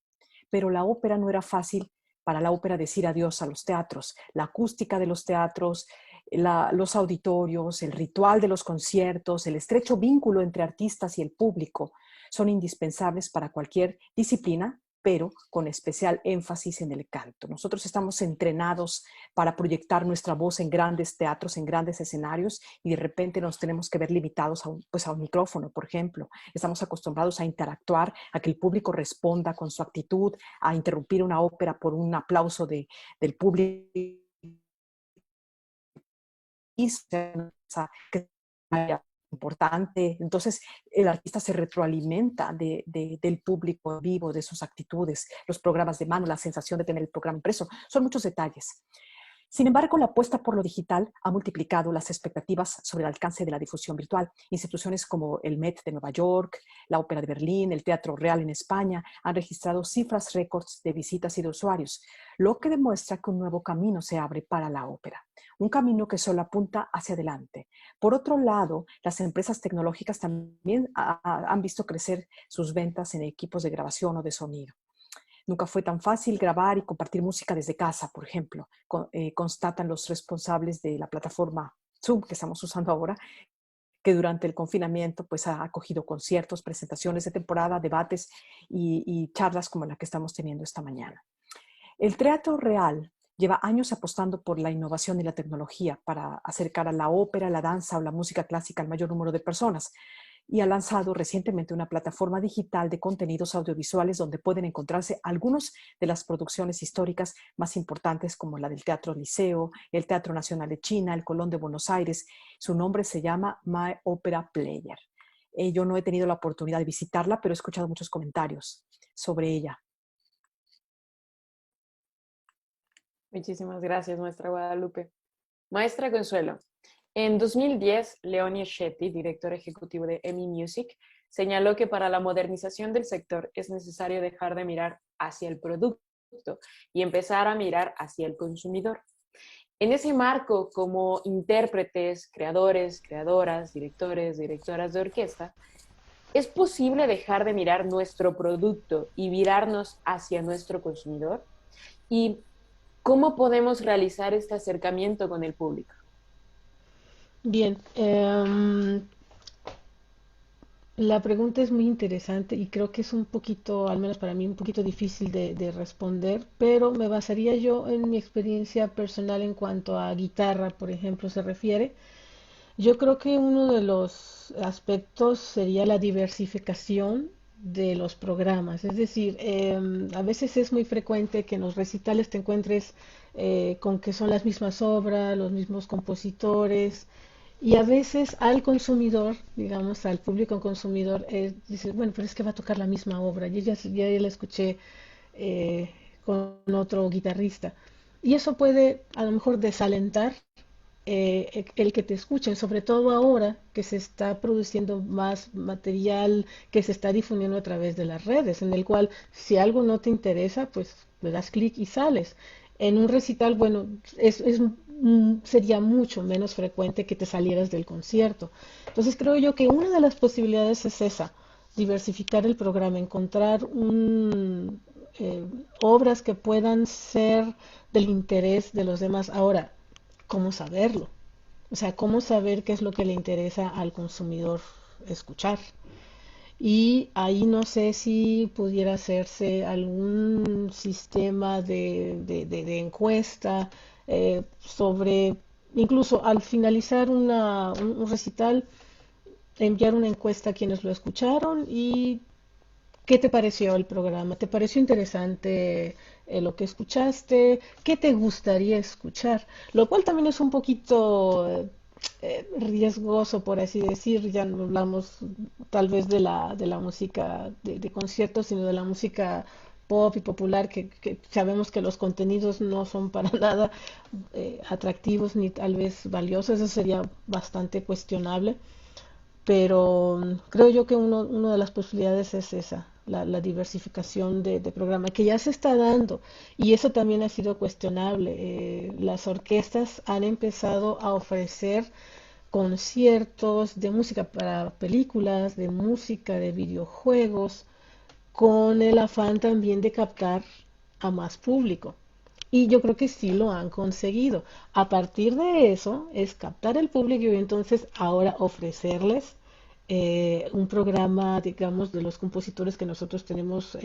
Pero la ópera no era fácil para la ópera decir adiós a los teatros. La acústica de los teatros, los auditorios, el ritual de los conciertos, el estrecho vínculo entre artistas y el público son indispensables para cualquier disciplina, pero con especial énfasis en el canto. Nosotros estamos entrenados para proyectar nuestra voz en grandes teatros, en grandes escenarios, y de repente nos tenemos que ver limitados a un micrófono, por ejemplo. Estamos acostumbrados a interactuar, a que el público responda con su actitud, a interrumpir una ópera por un aplauso del público que importante. Entonces, el artista se retroalimenta del público vivo, de sus actitudes, los programas de mano, la sensación de tener el programa impreso. Son muchos detalles. Sin embargo, la apuesta por lo digital ha multiplicado las expectativas sobre el alcance de la difusión virtual. Instituciones como el Met de Nueva York, la Ópera de Berlín, el Teatro Real en España han registrado cifras récords de visitas y de usuarios, lo que demuestra que un nuevo camino se abre para la ópera, un camino que solo apunta hacia adelante. Por otro lado, las empresas tecnológicas también han visto crecer sus ventas en equipos de grabación o de sonido. Nunca fue tan fácil grabar y compartir música desde casa, por ejemplo, constatan los responsables de la plataforma Zoom que estamos usando ahora, que durante el confinamiento pues, ha acogido conciertos, presentaciones de temporada, debates y charlas como la que estamos teniendo esta mañana. El Teatro Real lleva años apostando por la innovación y la tecnología para acercar a la ópera, la danza o la música clásica al mayor número de personas, y ha lanzado recientemente una plataforma digital de contenidos audiovisuales donde pueden encontrarse algunas de las producciones históricas más importantes como la del Teatro Liceo, el Teatro Nacional de China, el Colón de Buenos Aires. Su nombre se llama My Opera Player. Yo no he tenido la oportunidad de visitarla, pero he escuchado muchos comentarios sobre ella. Muchísimas gracias, maestra Guadalupe. Maestra Consuelo, en 2010, Leonie Shetty, director ejecutivo de EMI Music, señaló que para la modernización del sector es necesario dejar de mirar hacia el producto y empezar a mirar hacia el consumidor. En ese marco, como intérpretes, creadores, creadoras, directores, directoras de orquesta, ¿es posible dejar de mirar nuestro producto y virarnos hacia nuestro consumidor? ¿Y cómo podemos realizar este acercamiento con el público? Bien, la pregunta es muy interesante y creo que es un poquito, al menos para mí, un poquito difícil de responder, pero me basaría yo en mi experiencia personal en cuanto a guitarra, por ejemplo, se refiere. Yo creo que uno de los aspectos sería la diversificación de los programas. Es decir, a veces es muy frecuente que en los recitales te encuentres con que son las mismas obras, los mismos compositores, y a veces al consumidor, digamos, al público consumidor, dice, bueno, pero es que va a tocar la misma obra. Yo ya la escuché con otro guitarrista. y eso puede a lo mejor desalentar el que te escuchen, sobre todo ahora que se está produciendo más material que se está difundiendo a través de las redes, en el cual si algo no te interesa, pues le das clic y sales. En un recital, bueno, sería mucho menos frecuente que te salieras del concierto. Entonces creo yo que una de las posibilidades es esa, diversificar el programa, encontrar obras que puedan ser del interés de los demás. Ahora, ¿cómo saberlo? O sea, ¿cómo saber qué es lo que le interesa al consumidor escuchar? Y ahí no sé si pudiera hacerse algún sistema de encuesta sobre, incluso al finalizar un recital, enviar una encuesta a quienes lo escucharon y ¿qué te pareció el programa? ¿Te pareció interesante lo que escuchaste? ¿Qué te gustaría escuchar? Lo cual también es un poquito riesgoso, por así decir. Ya no hablamos tal vez de la música de conciertos, sino de la música pop y popular, que sabemos que los contenidos no son para nada atractivos ni tal vez valiosos. Eso sería bastante cuestionable. Pero creo yo que una de las posibilidades es esa, la diversificación de programa, que ya se está dando, y eso también ha sido cuestionable. Las orquestas han empezado a ofrecer conciertos de música para películas, de música de videojuegos, con el afán también de captar a más público. Y yo creo que sí lo han conseguido. A partir de eso es captar el público y entonces ahora ofrecerles un programa, digamos, de los compositores que nosotros tenemos,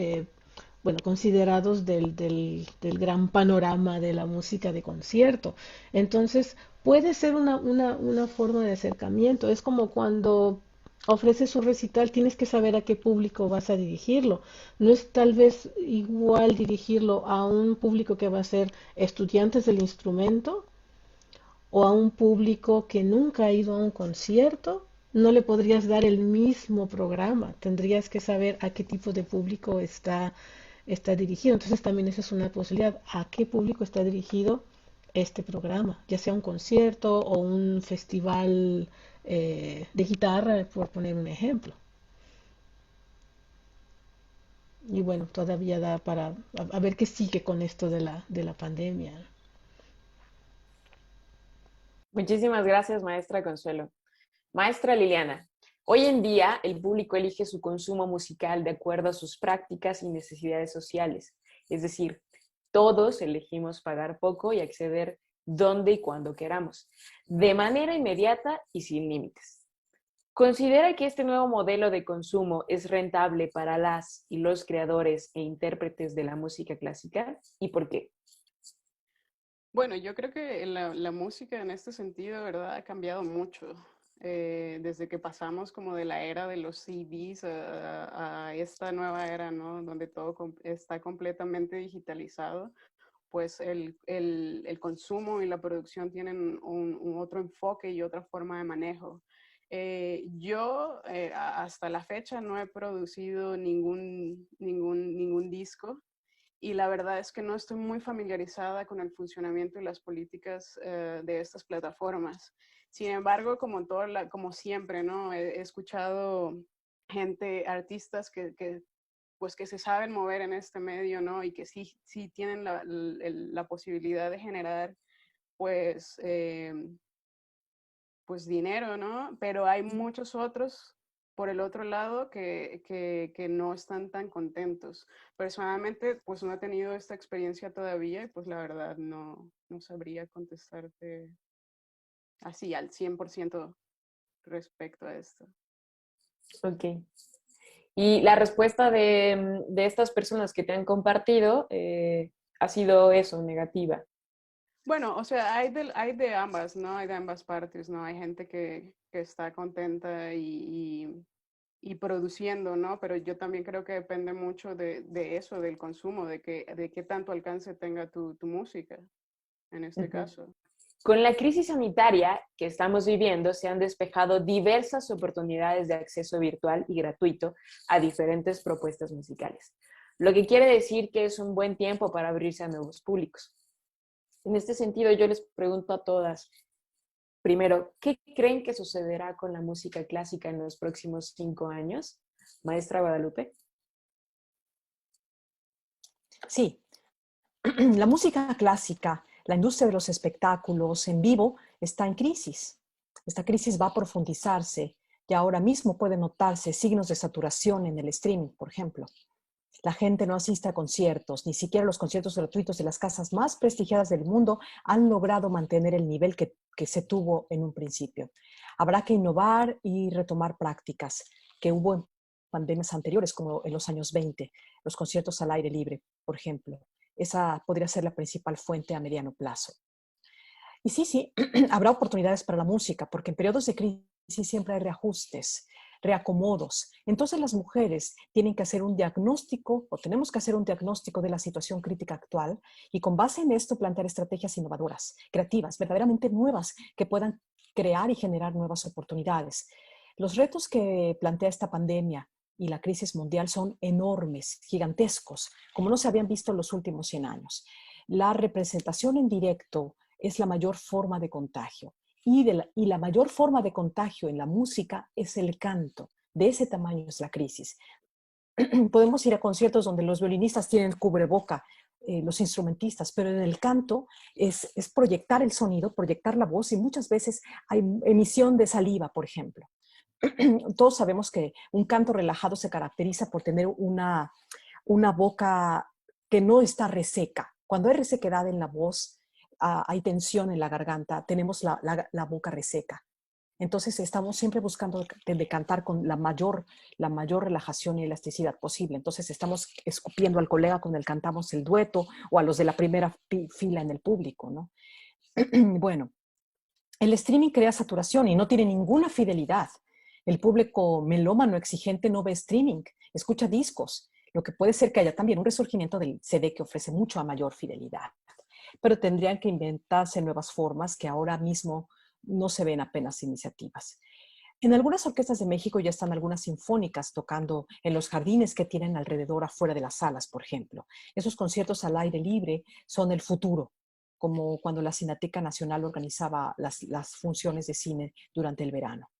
bueno, considerados del gran panorama de la música de concierto. Entonces, puede ser una forma de acercamiento. Es como cuando ofreces un recital, tienes que saber a qué público vas a dirigirlo. No es tal vez igual dirigirlo a un público que va a ser estudiantes del instrumento o a un público que nunca ha ido a un concierto. No le podrías dar el mismo programa. Tendrías que saber a qué tipo de público está dirigido. Entonces también esa es una posibilidad. ¿A qué público está dirigido este programa? Ya sea un concierto o un festival de guitarra, por poner un ejemplo. Y bueno, todavía da para a ver qué sigue con esto de la pandemia. Muchísimas gracias, maestra Consuelo. Maestra Liliana, hoy en día el público elige su consumo musical de acuerdo a sus prácticas y necesidades sociales. Es decir, todos elegimos pagar poco y acceder donde y cuando queramos, de manera inmediata y sin límites. ¿Considera que este nuevo modelo de consumo es rentable para las y los creadores e intérpretes de la música clásica? ¿Y por qué? Bueno, yo creo que la música en este sentido, ¿verdad? Ha cambiado mucho. Desde que pasamos como de la era de los CDs a esta nueva era, ¿no? Donde todo está completamente digitalizado, pues el consumo y la producción tienen un otro enfoque y otra forma de manejo. Yo hasta la fecha no he producido ningún disco y la verdad es que no estoy muy familiarizada con el funcionamiento y las políticas de estas plataformas. Sin embargo, como siempre, ¿no? He escuchado gente, artistas pues que se saben mover en este medio, ¿no? Y que sí tienen la posibilidad de generar, pues, pues dinero, ¿no? Pero hay muchos otros por el otro lado que no están tan contentos. Personalmente, pues no he tenido esta experiencia todavía y pues la verdad no sabría contestarte así al 100% respecto a esto. Ok. Y la respuesta de estas personas que te han compartido ha sido eso, negativa. Bueno, o sea, hay de ambas, ¿no? Hay de ambas partes, ¿no? Hay gente que está contenta y produciendo, ¿no? Pero yo también creo que depende mucho de eso, del consumo, de qué tanto alcance tenga tu música, en este caso. Con la crisis sanitaria que estamos viviendo, se han despejado diversas oportunidades de acceso virtual y gratuito a diferentes propuestas musicales, lo que quiere decir que es un buen tiempo para abrirse a nuevos públicos. En este sentido, yo les pregunto a todas, primero, ¿qué creen que sucederá con la música clásica en los próximos 5 años? Maestra Guadalupe. Sí, la música clásica, la industria de los espectáculos en vivo está en crisis. Esta crisis va a profundizarse y ahora mismo pueden notarse signos de saturación en el streaming, por ejemplo. La gente no asiste a conciertos, ni siquiera los conciertos gratuitos de las casas más prestigiadas del mundo han logrado mantener el nivel que se tuvo en un principio. Habrá que innovar y retomar prácticas que hubo en pandemias anteriores, como en los años 20, los conciertos al aire libre, por ejemplo. Esa podría ser la principal fuente a mediano plazo. Y sí, habrá oportunidades para la música, porque en periodos de crisis siempre hay reajustes, reacomodos. Entonces las mujeres tienen que hacer un diagnóstico, o tenemos que hacer un diagnóstico de la situación crítica actual y con base en esto plantear estrategias innovadoras, creativas, verdaderamente nuevas, que puedan crear y generar nuevas oportunidades. Los retos que plantea esta pandemia y la crisis mundial son enormes, gigantescos, como no se habían visto en los últimos 100 años. La representación en directo es la mayor forma de contagio. Y la mayor forma de contagio en la música es el canto. De ese tamaño es la crisis. Podemos ir a conciertos donde los violinistas tienen cubreboca, los instrumentistas, pero en el canto es proyectar el sonido, proyectar la voz y muchas veces hay emisión de saliva, por ejemplo. Todos sabemos que un canto relajado se caracteriza por tener una boca que no está reseca. Cuando hay resequedad en la voz, hay tensión en la garganta, tenemos la boca reseca. Entonces estamos siempre buscando de cantar con la mayor relajación y elasticidad posible. Entonces estamos escupiendo al colega con el cantamos el dueto o a los de la primera fila en el público, ¿no? Bueno, el streaming crea saturación y no tiene ninguna fidelidad. El público melómano exigente no ve streaming, escucha discos, lo que puede ser que haya también un resurgimiento del CD que ofrece mucho a mayor fidelidad. Pero tendrían que inventarse nuevas formas que ahora mismo no se ven apenas iniciativas. En algunas orquestas de México ya están algunas sinfónicas tocando en los jardines que tienen alrededor afuera de las salas, por ejemplo. Esos conciertos al aire libre son el futuro, como cuando la Cineteca Nacional organizaba las funciones de cine durante el verano.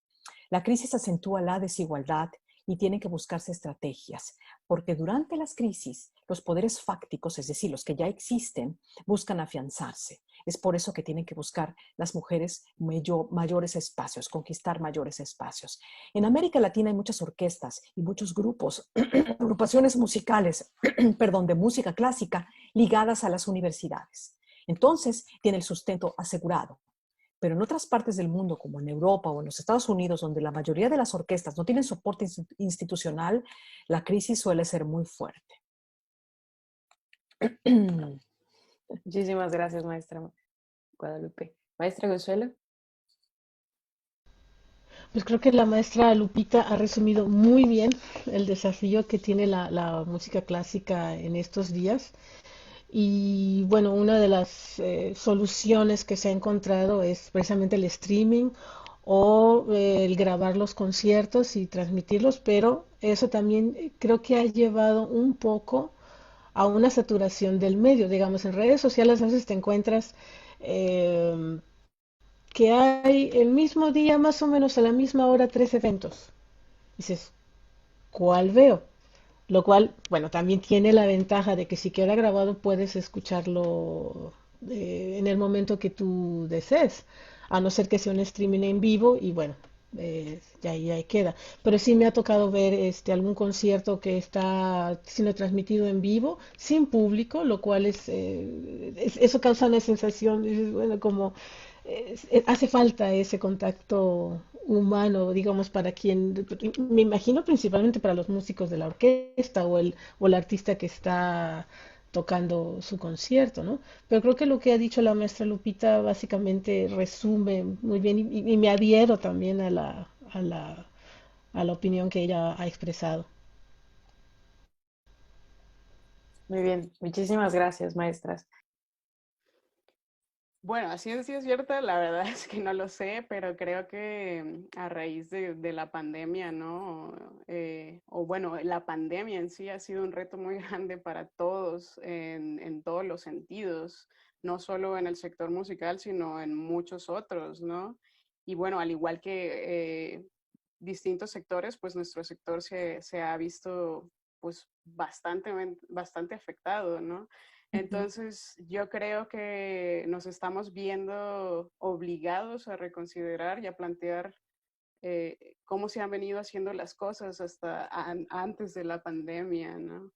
La crisis acentúa la desigualdad y tienen que buscarse estrategias, porque durante las crisis los poderes fácticos, es decir, los que ya existen, buscan afianzarse. Es por eso que tienen que buscar las mujeres mayores espacios, conquistar mayores espacios. En América Latina hay muchas orquestas y muchos grupos, agrupaciones musicales, perdón, de música clásica ligadas a las universidades. Entonces, tiene el sustento asegurado. Pero en otras partes del mundo, como en Europa o en los Estados Unidos, donde la mayoría de las orquestas no tienen soporte institucional, la crisis suele ser muy fuerte. Muchísimas gracias, maestra Guadalupe. Maestra Consuelo. Pues creo que la maestra Lupita ha resumido muy bien el desafío que tiene la música clásica en estos días. Y bueno, una de las soluciones que se ha encontrado es precisamente el streaming o el grabar los conciertos y transmitirlos, pero eso también creo que ha llevado un poco a una saturación del medio. Digamos, en redes sociales a veces te encuentras eh, que hay el mismo día, más o menos a la misma hora, tres eventos. Dices, ¿cuál veo? Lo cual, bueno, también tiene la ventaja de que si queda grabado puedes escucharlo en el momento que tú desees, a no ser que sea un streaming en vivo y bueno, ya ahí queda. Pero sí me ha tocado ver algún concierto que está siendo transmitido en vivo, sin público, lo cual eso causa una sensación, bueno, como hace falta ese contacto humano, digamos, para quien, me imagino principalmente para los músicos de la orquesta o el artista que está tocando su concierto, ¿no? Pero creo que lo que ha dicho la maestra Lupita básicamente resume muy bien y me adhiero también a la opinión que ella ha expresado. Muy bien, muchísimas gracias, maestras. Bueno, a ciencia cierta, la verdad es que no lo sé, pero creo que a raíz de la pandemia, ¿no? O bueno, la pandemia en sí ha sido un reto muy grande para todos en todos los sentidos, no solo en el sector musical, sino en muchos otros, ¿no? Y bueno, al igual que distintos sectores, pues nuestro sector se ha visto pues bastante afectado, ¿no? Entonces, yo creo que nos estamos viendo obligados a reconsiderar y a plantear cómo se han venido haciendo las cosas hasta antes de la pandemia, ¿no?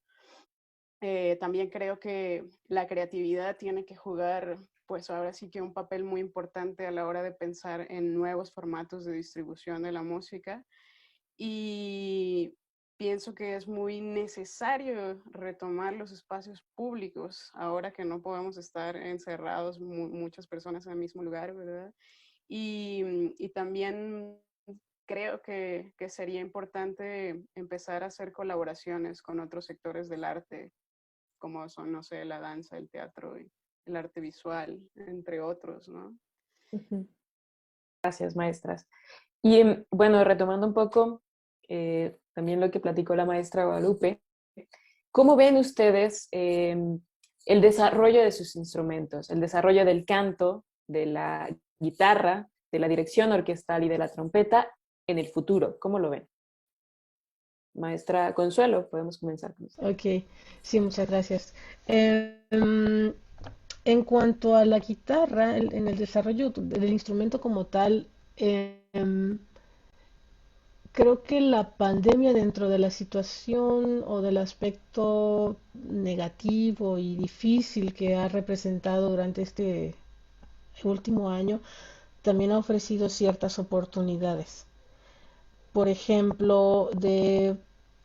También creo que la creatividad tiene que jugar, pues ahora sí que un papel muy importante a la hora de pensar en nuevos formatos de distribución de la música. Y pienso que es muy necesario retomar los espacios públicos ahora que no podemos estar encerrados muchas personas en el mismo lugar, ¿verdad? Y también creo que sería importante empezar a hacer colaboraciones con otros sectores del arte, como son, no sé, la danza, el teatro y el arte visual, entre otros, ¿no? Ujú. Gracias, maestras. Y bueno, retomando un poco también lo que platicó la maestra Guadalupe, ¿cómo ven ustedes el desarrollo de sus instrumentos, el desarrollo del canto, de la guitarra, de la dirección orquestal y de la trompeta en el futuro? ¿Cómo lo ven? Maestra Consuelo, podemos comenzar con usted. Ok, sí, muchas gracias. Em, en cuanto a la guitarra, en el desarrollo del instrumento como tal, creo que la pandemia dentro de la situación o del aspecto negativo y difícil que ha representado durante este último año, también ha ofrecido ciertas oportunidades. Por ejemplo, de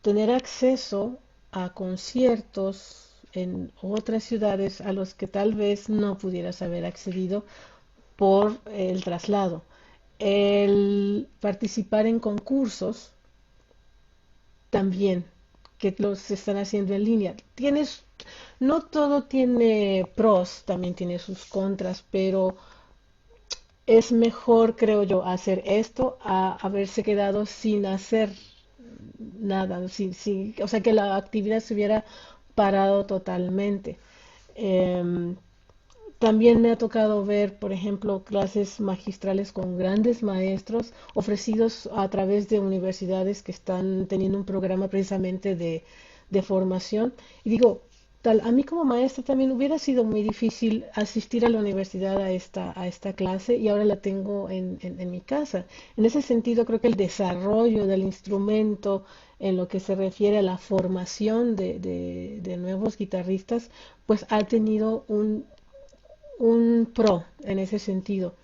tener acceso a conciertos en otras ciudades a los que tal vez no pudieras haber accedido por el traslado. El participar en concursos también, que los están haciendo en línea. No todo tiene pros, también tiene sus contras, pero es mejor, creo yo, hacer esto a haberse quedado sin hacer nada, o sea, que la actividad se hubiera parado totalmente. Em, También me ha tocado ver, por ejemplo, clases magistrales con grandes maestros ofrecidos a través de universidades que están teniendo un programa precisamente de formación. Y digo, a mí como maestra también hubiera sido muy difícil asistir a la universidad a esta clase y ahora la tengo en mi casa. En ese sentido, creo que el desarrollo del instrumento en lo que se refiere a la formación de nuevos guitarristas, pues ha tenido un pro en ese sentido.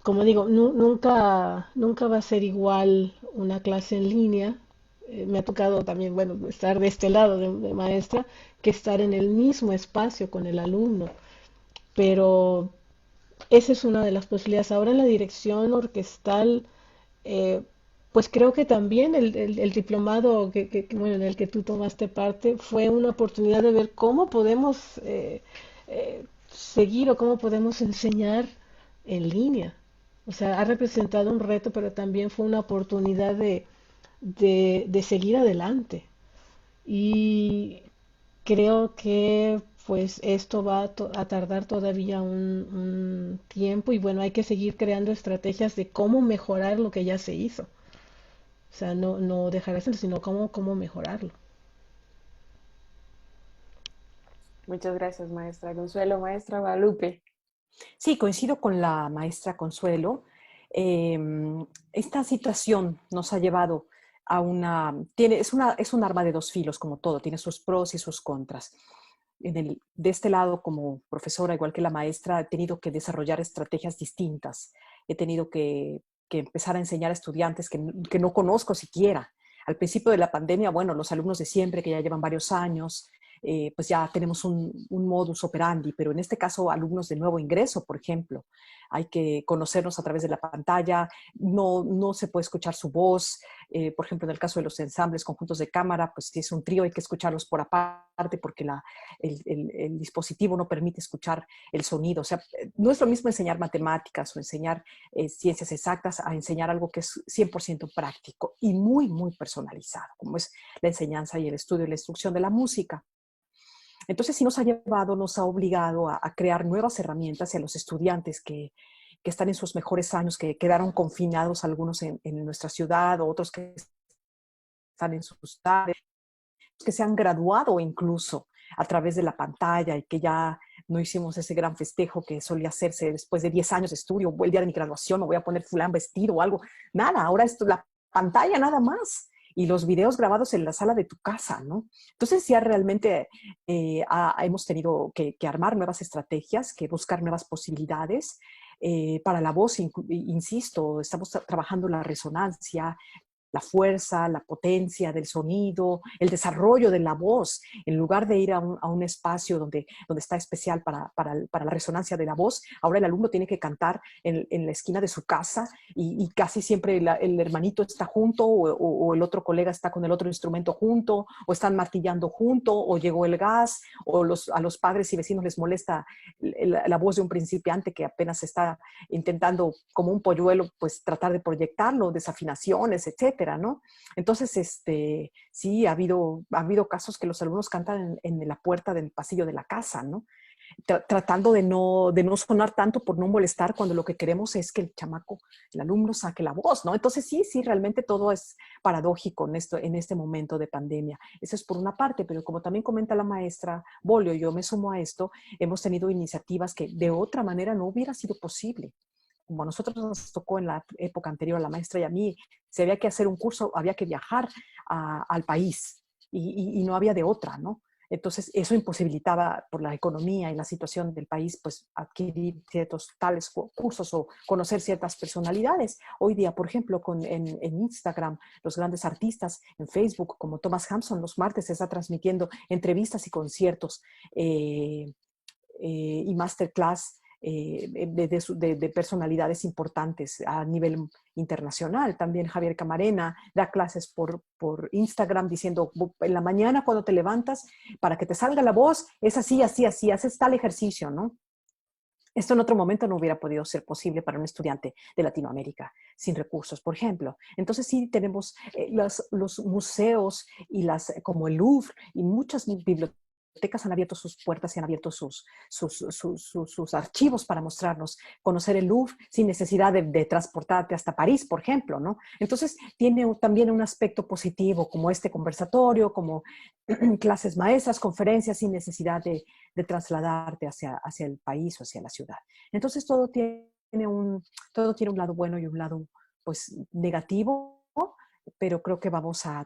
Como digo, nunca va a ser igual una clase en línea. Me ha tocado también, bueno, estar de este lado de maestra que estar en el mismo espacio con el alumno. Pero esa es una de las posibilidades. Ahora en la dirección orquestal, eh, pues creo que también el diplomado bueno, en el que tú tomaste parte fue una oportunidad de ver cómo podemos seguir o cómo podemos enseñar en línea. O sea, ha representado un reto, pero también fue una oportunidad de seguir adelante. Y creo que pues esto va a tardar todavía un tiempo y bueno, hay que seguir creando estrategias de cómo mejorar lo que ya se hizo. O sea, no dejar eso, sino cómo mejorarlo. Muchas gracias, maestra Consuelo. Maestra Guadalupe. Sí, coincido con la maestra Consuelo. Eh, Esta situación nos ha llevado a es un arma de dos filos, como todo, tiene sus pros y sus contras. De este lado, como profesora, igual que la maestra, he tenido que desarrollar estrategias distintas. He tenido que empezar a enseñar a estudiantes que no conozco siquiera. Al principio de la pandemia, bueno, los alumnos de siempre, que ya llevan varios años, pues ya tenemos un modus operandi, pero en este caso alumnos de nuevo ingreso, por ejemplo, hay que conocernos a través de la pantalla, no se puede escuchar su voz, por ejemplo, en el caso de los ensambles, conjuntos de cámara, pues si es un trío hay que escucharlos por aparte porque el dispositivo no permite escuchar el sonido, o sea, no es lo mismo enseñar matemáticas o enseñar ciencias exactas a enseñar algo que es 100% práctico y muy, muy personalizado, como es la enseñanza y el estudio y la instrucción de la música. Entonces sí nos ha llevado, nos ha obligado a crear nuevas herramientas y a los estudiantes que están en sus mejores años, que quedaron confinados, algunos en nuestra ciudad, otros que están en sus ciudades, que se han graduado incluso a través de la pantalla y que ya no hicimos ese gran festejo que solía hacerse después de 10 años de estudio, o el día de mi graduación, me voy a poner fulán vestido o algo. Nada, ahora es la pantalla nada más. Y los videos grabados en la sala de tu casa, ¿no? Entonces ya realmente hemos tenido que armar nuevas estrategias, que buscar nuevas posibilidades. Para la voz, insisto, estamos trabajando la resonancia, la fuerza, la potencia del sonido, el desarrollo de la voz, en lugar de ir a un espacio donde está especial para la resonancia de la voz, ahora el alumno tiene que cantar en la esquina de su casa y casi siempre el hermanito está junto o el otro colega está con el otro instrumento junto o están martillando junto o llegó el gas o a los padres y vecinos les molesta la voz de un principiante que apenas está intentando como un polluelo pues tratar de proyectarlo, desafinaciones, etcétera, ¿no? Entonces, sí, ha habido casos que los alumnos cantan en la puerta del pasillo de la casa, ¿no? Tratando de no sonar tanto por no molestar cuando lo que queremos es que el chamaco, el alumno saque la voz, ¿no? Entonces sí, realmente todo es paradójico en este momento de pandemia. Eso es por una parte, pero como también comenta la maestra Bolio, yo me sumo a esto, hemos tenido iniciativas que de otra manera no hubiera sido posible. Como a nosotros nos tocó en la época anterior, a la maestra y a mí, si había que hacer un curso, había que viajar al país y no había de otra, ¿no? Entonces, eso imposibilitaba por la economía y la situación del país, pues adquirir ciertos tales cursos o conocer ciertas personalidades. Hoy día, por ejemplo, en Instagram, los grandes artistas, en Facebook, como Thomas Hampson, los martes está transmitiendo entrevistas y conciertos y masterclass de personalidades importantes a nivel internacional. También Javier Camarena da clases por Instagram diciendo en la mañana cuando te levantas, para que te salga la voz, es así, así, así, haces tal ejercicio, ¿no? Esto en otro momento no hubiera podido ser posible para un estudiante de Latinoamérica sin recursos, por ejemplo. Entonces sí tenemos los museos y como el Louvre y muchas bibliotecas han abierto sus puertas y han abierto sus archivos para mostrarnos, conocer el Louvre sin necesidad de transportarte hasta París, por ejemplo, ¿no? Entonces tiene también un aspecto positivo como este conversatorio, como clases maestras, conferencias sin necesidad de trasladarte hacia el país o hacia la ciudad. Entonces todo tiene un lado bueno y un lado pues negativo, pero creo que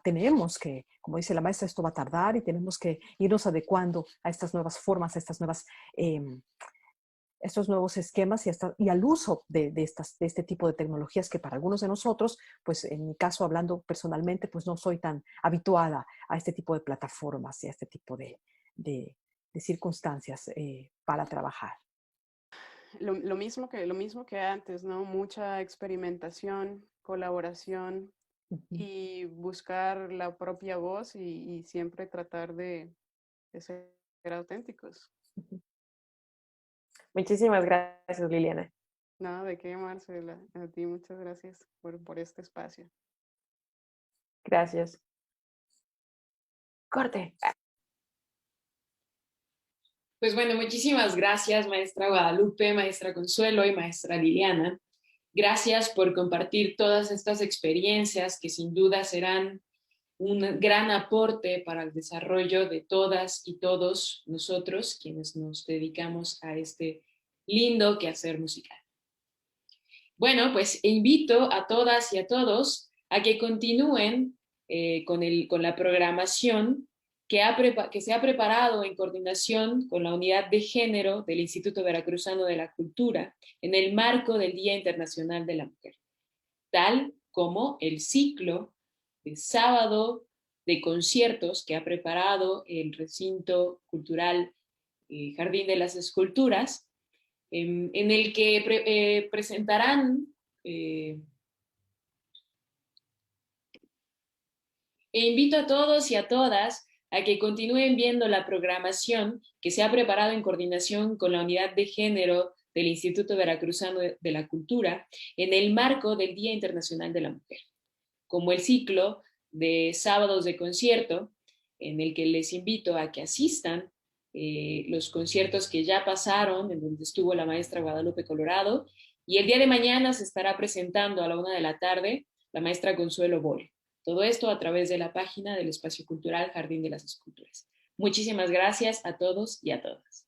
tenemos que, como dice la maestra, esto va a tardar y tenemos que irnos adecuando a estas nuevas formas, a estos nuevos esquemas y al uso de este tipo de tecnologías que para algunos de nosotros, pues en mi caso hablando personalmente, pues no soy tan habituada a este tipo de plataformas y a este tipo de circunstancias para trabajar. Lo mismo que antes, ¿no? Mucha experimentación, colaboración y buscar la propia voz y siempre tratar de ser auténticos. Muchísimas gracias, Liliana. Nada, de qué, Marcela. A ti muchas gracias por este espacio. Gracias. Corte. Pues bueno, muchísimas gracias, maestra Guadalupe, maestra Consuelo y maestra Liliana. Gracias por compartir todas estas experiencias que sin duda serán un gran aporte para el desarrollo de todas y todos nosotros, quienes nos dedicamos a este lindo quehacer musical. Bueno, pues invito a todas y a todos a que continúen con la programación que se ha preparado en coordinación con la Unidad de Género del Instituto Veracruzano de la Cultura en el marco del Día Internacional de la Mujer, tal como el ciclo de sábado de conciertos que ha preparado el recinto cultural Jardín de las Esculturas, en el que presentarán e invito a todos y a todas a que continúen viendo la programación que se ha preparado en coordinación con la Unidad de Género del Instituto Veracruzano de la Cultura en el marco del Día Internacional de la Mujer, como el ciclo de sábados de concierto, en el que les invito a que asistan los conciertos que ya pasaron, en donde estuvo la maestra Guadalupe Colorado, y el día de mañana se estará presentando a la 1 de la tarde la maestra Consuelo Bol. Todo esto a través de la página del Espacio Cultural Jardín de las Esculturas. Muchísimas gracias a todos y a todas.